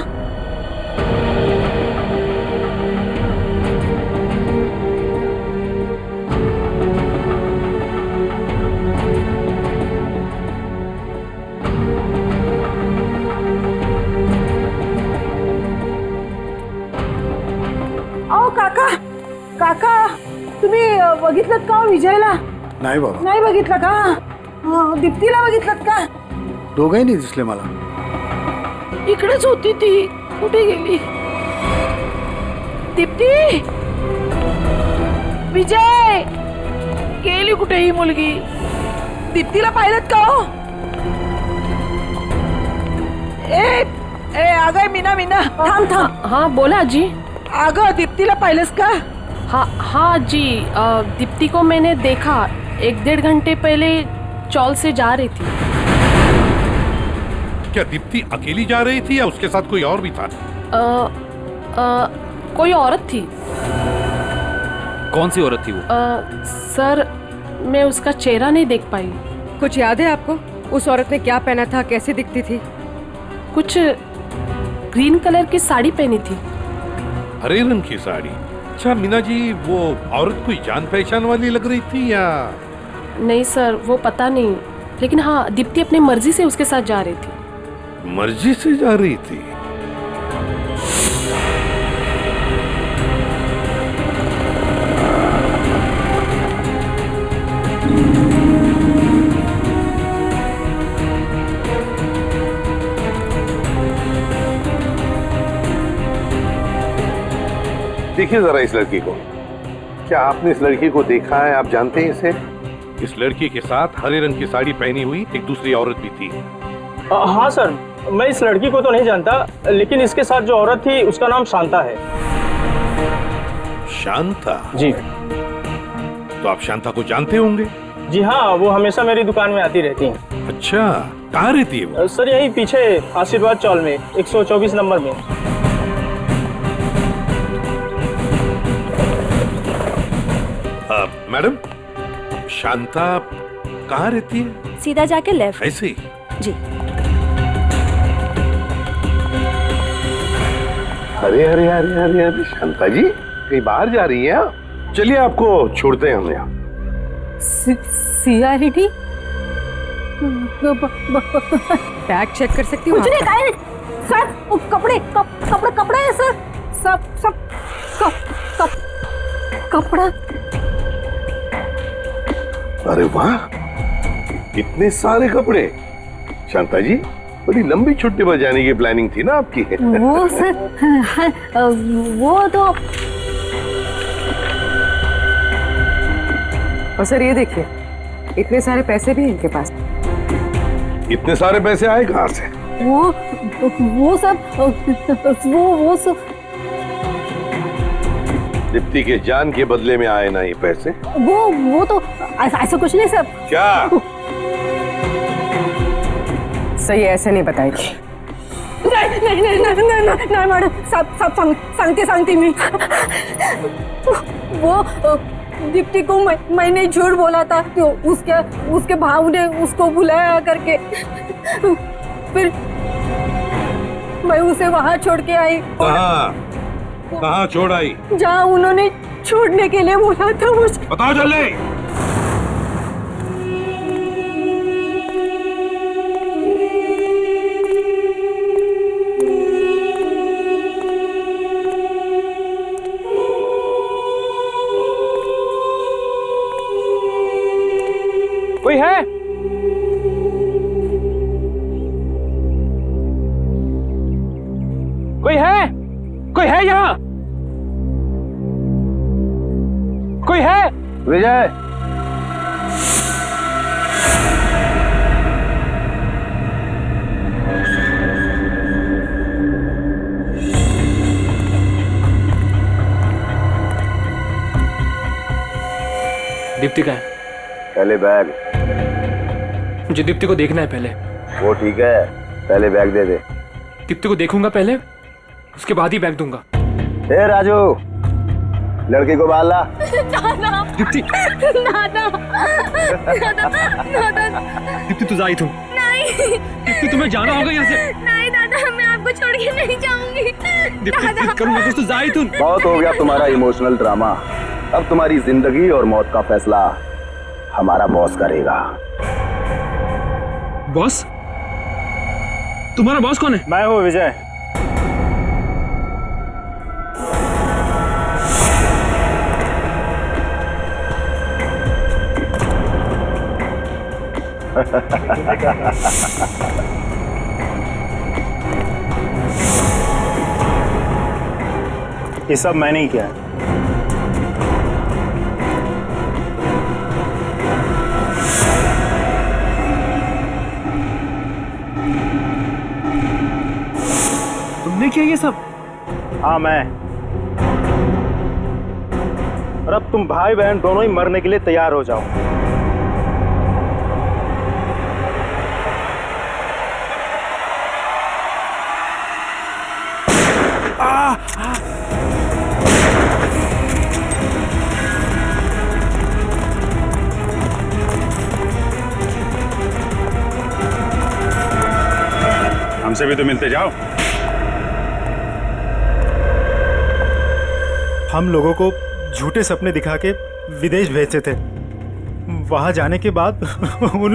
अहो काका, काका तुम्ही बघितलं का विजयला? नाही बाबा, नाही बघितलं का? दीप्तीला बघितलं का? दोघंही नाही दिसले मला। इकडेच होती ती, कुठे गेली? दीप्ती, विजय गेली कुठे ही मुलगी? दीप्तीला पाहिलं का हो? ए अगं मीना, मीना थांब थांब। हाँ बोला आजी। अगं दीप्तीला पाहिलंस का? हाँ जी, दीप्ति को मैंने देखा 1-1.5 घंटे पहले चौल से जा रही थी। क्या दीप्ति अकेली जा रही थी या उसके साथ कोई और भी था? कोई औरत थी। कौन सी औरत थी वो? सर मैं उसका चेहरा नहीं देख पाई। कुछ याद है आपको? उस औरत ने क्या पहना था, कैसे दिखती थी? कुछ ग्रीन कलर की साड़ी पहनी थी। हरे रंग की साड़ी? अच्छा मीना जी, वो औरत कोई जान पहचान वाली लग रही थी या? नहीं सर, वो पता नहीं, लेकिन हाँ दीप्ति अपनी मर्जी से उसके साथ जा रही थी। मर्जी से जा रही थी? देखिए जरा इस लड़की को। क्या आपने इस लड़की को देखा है? आप जानते हैं इसे? इस लड़की के साथ हरे रंग की साड़ी पहनी हुई एक दूसरी औरत भी थी। हाँ सर, मैं इस लड़की को तो नहीं जानता, लेकिन इसके साथ जो औरत थी उसका नाम शांता है। शांता? जी। तो आप शांता को जानते होंगे? जी हाँ, वो हमेशा मेरी दुकान में आती रहती हैं। अच्छा, कहाँ रहती है वो? सर यही पीछे आशीर्वाद चौल में 124 नंबर में। मैडम, शांता कहाँ रहती है? सीधा जाके लेफ्ट। ऐसे ही? जी। अरे अरे अरे अरे अरे शांता जी, कहीं बाहर जा रही हैं? चलिए आपको छोड़ते हैं हम यहाँ। सीआरडी बैग चेक कर सकती हूँ? कुछ नहीं खाए सर, कपड़े कपड़े कपड़े हैं सर, सब कपड़ा। अरे वाह, इतने सारे कपड़े! शांता जी, बड़ी लंबी छुट्टी पर जाने की प्लानिंग थी ना आपकी? वो सर, वो तो। और सर ये देखिए, इतने सारे पैसे भी इनके पास। इतने सारे पैसे आए कहाँ से? वो सब दीप्ति के जान के बदले में आए ना ये पैसे? वो तो ऐसा कुछ नहीं सर। क्या? सही ऐसे नहीं बताएगी। नहीं मैडम, सब सांगते मैं। वो दीप्ति को मैंने झूठ बोला था, तो उसके भाव ने उसको बुलाया करके, मैं उसे वहाँ छोड़ के आई। कहाँ छोड़ आई? जहाँ उन्होंने छोड़ने के लिए बोला था मुझे। बताओ जल्दी। कोई है? कोई है? कोई है यहाँ? कोई है? विजय, दीप्ति का है। पहले बैग। मुझे दीप्ति को देखना है पहले। वो ठीक है, पहले बैग दे दे। दीप्ति को देखूंगा पहले, उसके बाद ही बैग दूंगा। ए राजू, लड़की को बाल ला। दीप्ति, दीप्ति तू जाई तुम। नहीं दीप्ति, तुम्हें जाना होगा यहाँ से। नहीं दादा, मैं आपको छोड़ के नहीं जाऊंगी। दीप्ति करूंगा कुछ तो जाई तुम। बहुत हो गया तुम्हारा इमोशनल ड्रामा। अब तुम्हारी जिंदगी और मौत का फैसला हमारा बॉस करेगा। बॉस? तुम्हारा बॉस कौन है? मैं हूँ विजय। ये सब मैंने ही किया है। तुमने किया ये सब? हाँ मैं। और अब तुम भाई बहन दोनों ही मरने के लिए तैयार हो जाओ। हमसे भी तो मिलते जाओ। हम लोगों को झूठे सपने दिखा के विदेश भेजते थे। वहां जाने के बाद उन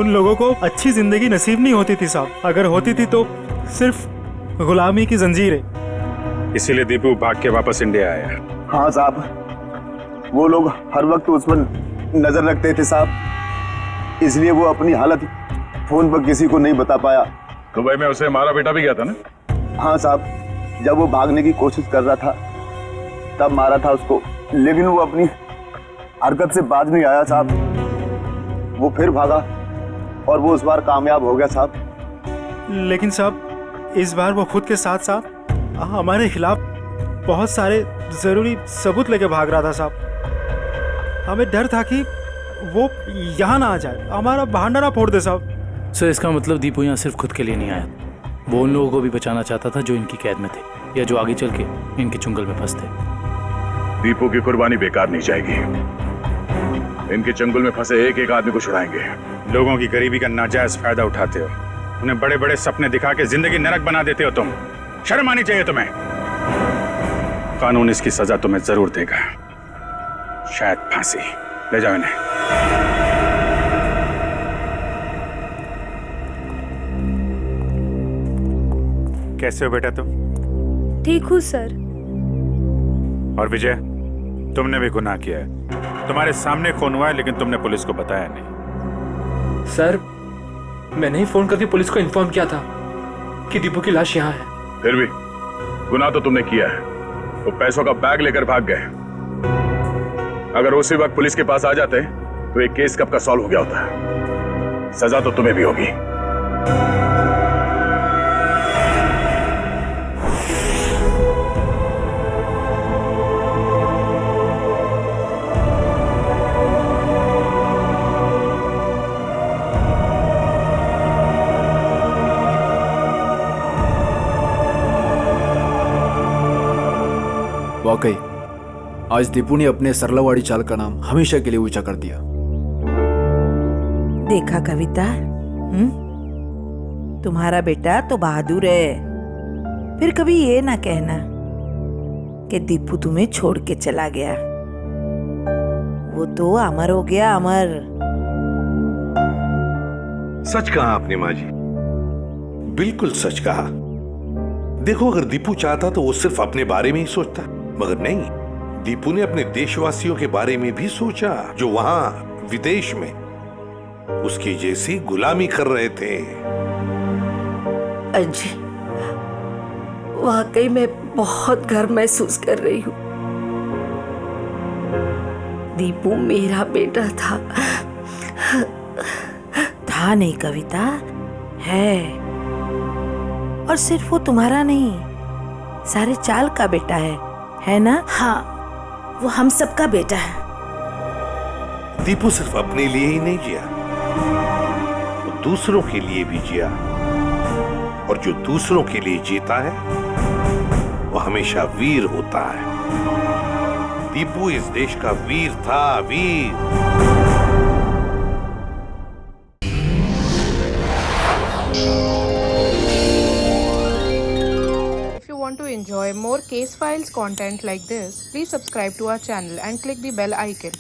लोगों को अच्छी जिंदगी नसीब नहीं होती थी साहब। अगर होती थी तो सिर्फ गुलामी की जंजीरें। इसीलिए दीपू भाग के वापस इंडिया आया। हाँ साहब, वो लोग हर वक्त उस पर नजर रखते थे साहब, इसलिए वो अपनी हालत फोन पर किसी को नहीं बता पाया। दुबई में उसे मारा बेटा भी गया था ना? हाँ साहब, जब वो भागने की कोशिश कर रहा था तब मारा था उसको, लेकिन वो अपनी हरकत से बाज नहीं आया साहब। वो फिर भागा और वो इस बार कामयाब हो गया साहब। लेकिन साहब, इस बार वो खुद के साथ साथ हमारे खिलाफ बहुत सारे जरूरी सबूत लेके भाग रहा था साहब। हमें डर था कि वो यहाँ ना आ जाए, हमारा बहाना ना फोड़ दे साहब। सर, इसका मतलब दीपू यहाँ सिर्फ खुद के लिए नहीं आया, वो उन लोगों को भी बचाना चाहता था जो इनकी कैद में थे या जो आगे चल के इनके चुंगल में फंसते। दीपू की कुर्बानी बेकार नहीं जाएगी। इनके चंगुल में फंसे एक एक आदमी को छुड़ाएंगे। लोगों की गरीबी का नाजायज फायदा उठाते हो, उन्हें बड़े बड़े सपने दिखा के जिंदगी नरक बना देते हो तुम। शर्म आनी चाहिए तुम्हें। कानून इसकी सजा तुम्हें जरूर देगा, शायद फांसी। ले जाओ इन्हें। कैसे हो बेटा तुम? ठीक हूँ सर। और विजय, तुमने भी गुनाह किया है। तुम्हारे सामने खून हुआ है लेकिन तुमने पुलिस को बताया नहीं। सर, मैंने ही फोन करके पुलिस को इन्फॉर्म किया था कि दीपू की लाश यहाँ है। फिर भी गुनाह तो तुमने किया है। वो पैसों का बैग लेकर भाग गए। अगर उसी वक्त पुलिस के पास आ जाते तो एक केस कब का सॉल्व हो गया होता। सजा तो तुम्हें भी होगी। वाकई आज दीपू ने अपने सरलावाड़ी चाल का नाम हमेशा के लिए ऊंचा कर दिया। देखा कविता, तुम्हारा बेटा तो बहादुर है। फिर कभी ये ना कहना कि दीपू तुम्हें छोड़ के चला गया। वो तो अमर हो गया, अमर। सच कहा आपने माँ जी, बिल्कुल सच कहा। देखो, अगर दीपू चाहता तो वो सिर्फ अपने बारे में ही सोचता, मगर नहीं, दीपू ने अपने देशवासियों के बारे में भी सोचा जो वहां विदेश में उसकी जैसी गुलामी कर रहे थे। अंजी, वाकई में बहुत गर्व महसूस कर रही हूँ। दीपू मेरा बेटा था। था नहीं कविता, है। और सिर्फ वो तुम्हारा नहीं, सारे चाल का बेटा है ना? हाँ, वो हम सबका बेटा है। दीपू सिर्फ अपने लिए ही नहीं जिया, वो दूसरों के लिए भी जिया। और जो दूसरों के लिए जीता है वो हमेशा वीर होता है। दीपू इस देश का वीर था, वीर। If you want to enjoy more case files content like this, please subscribe to our channel and click the bell icon.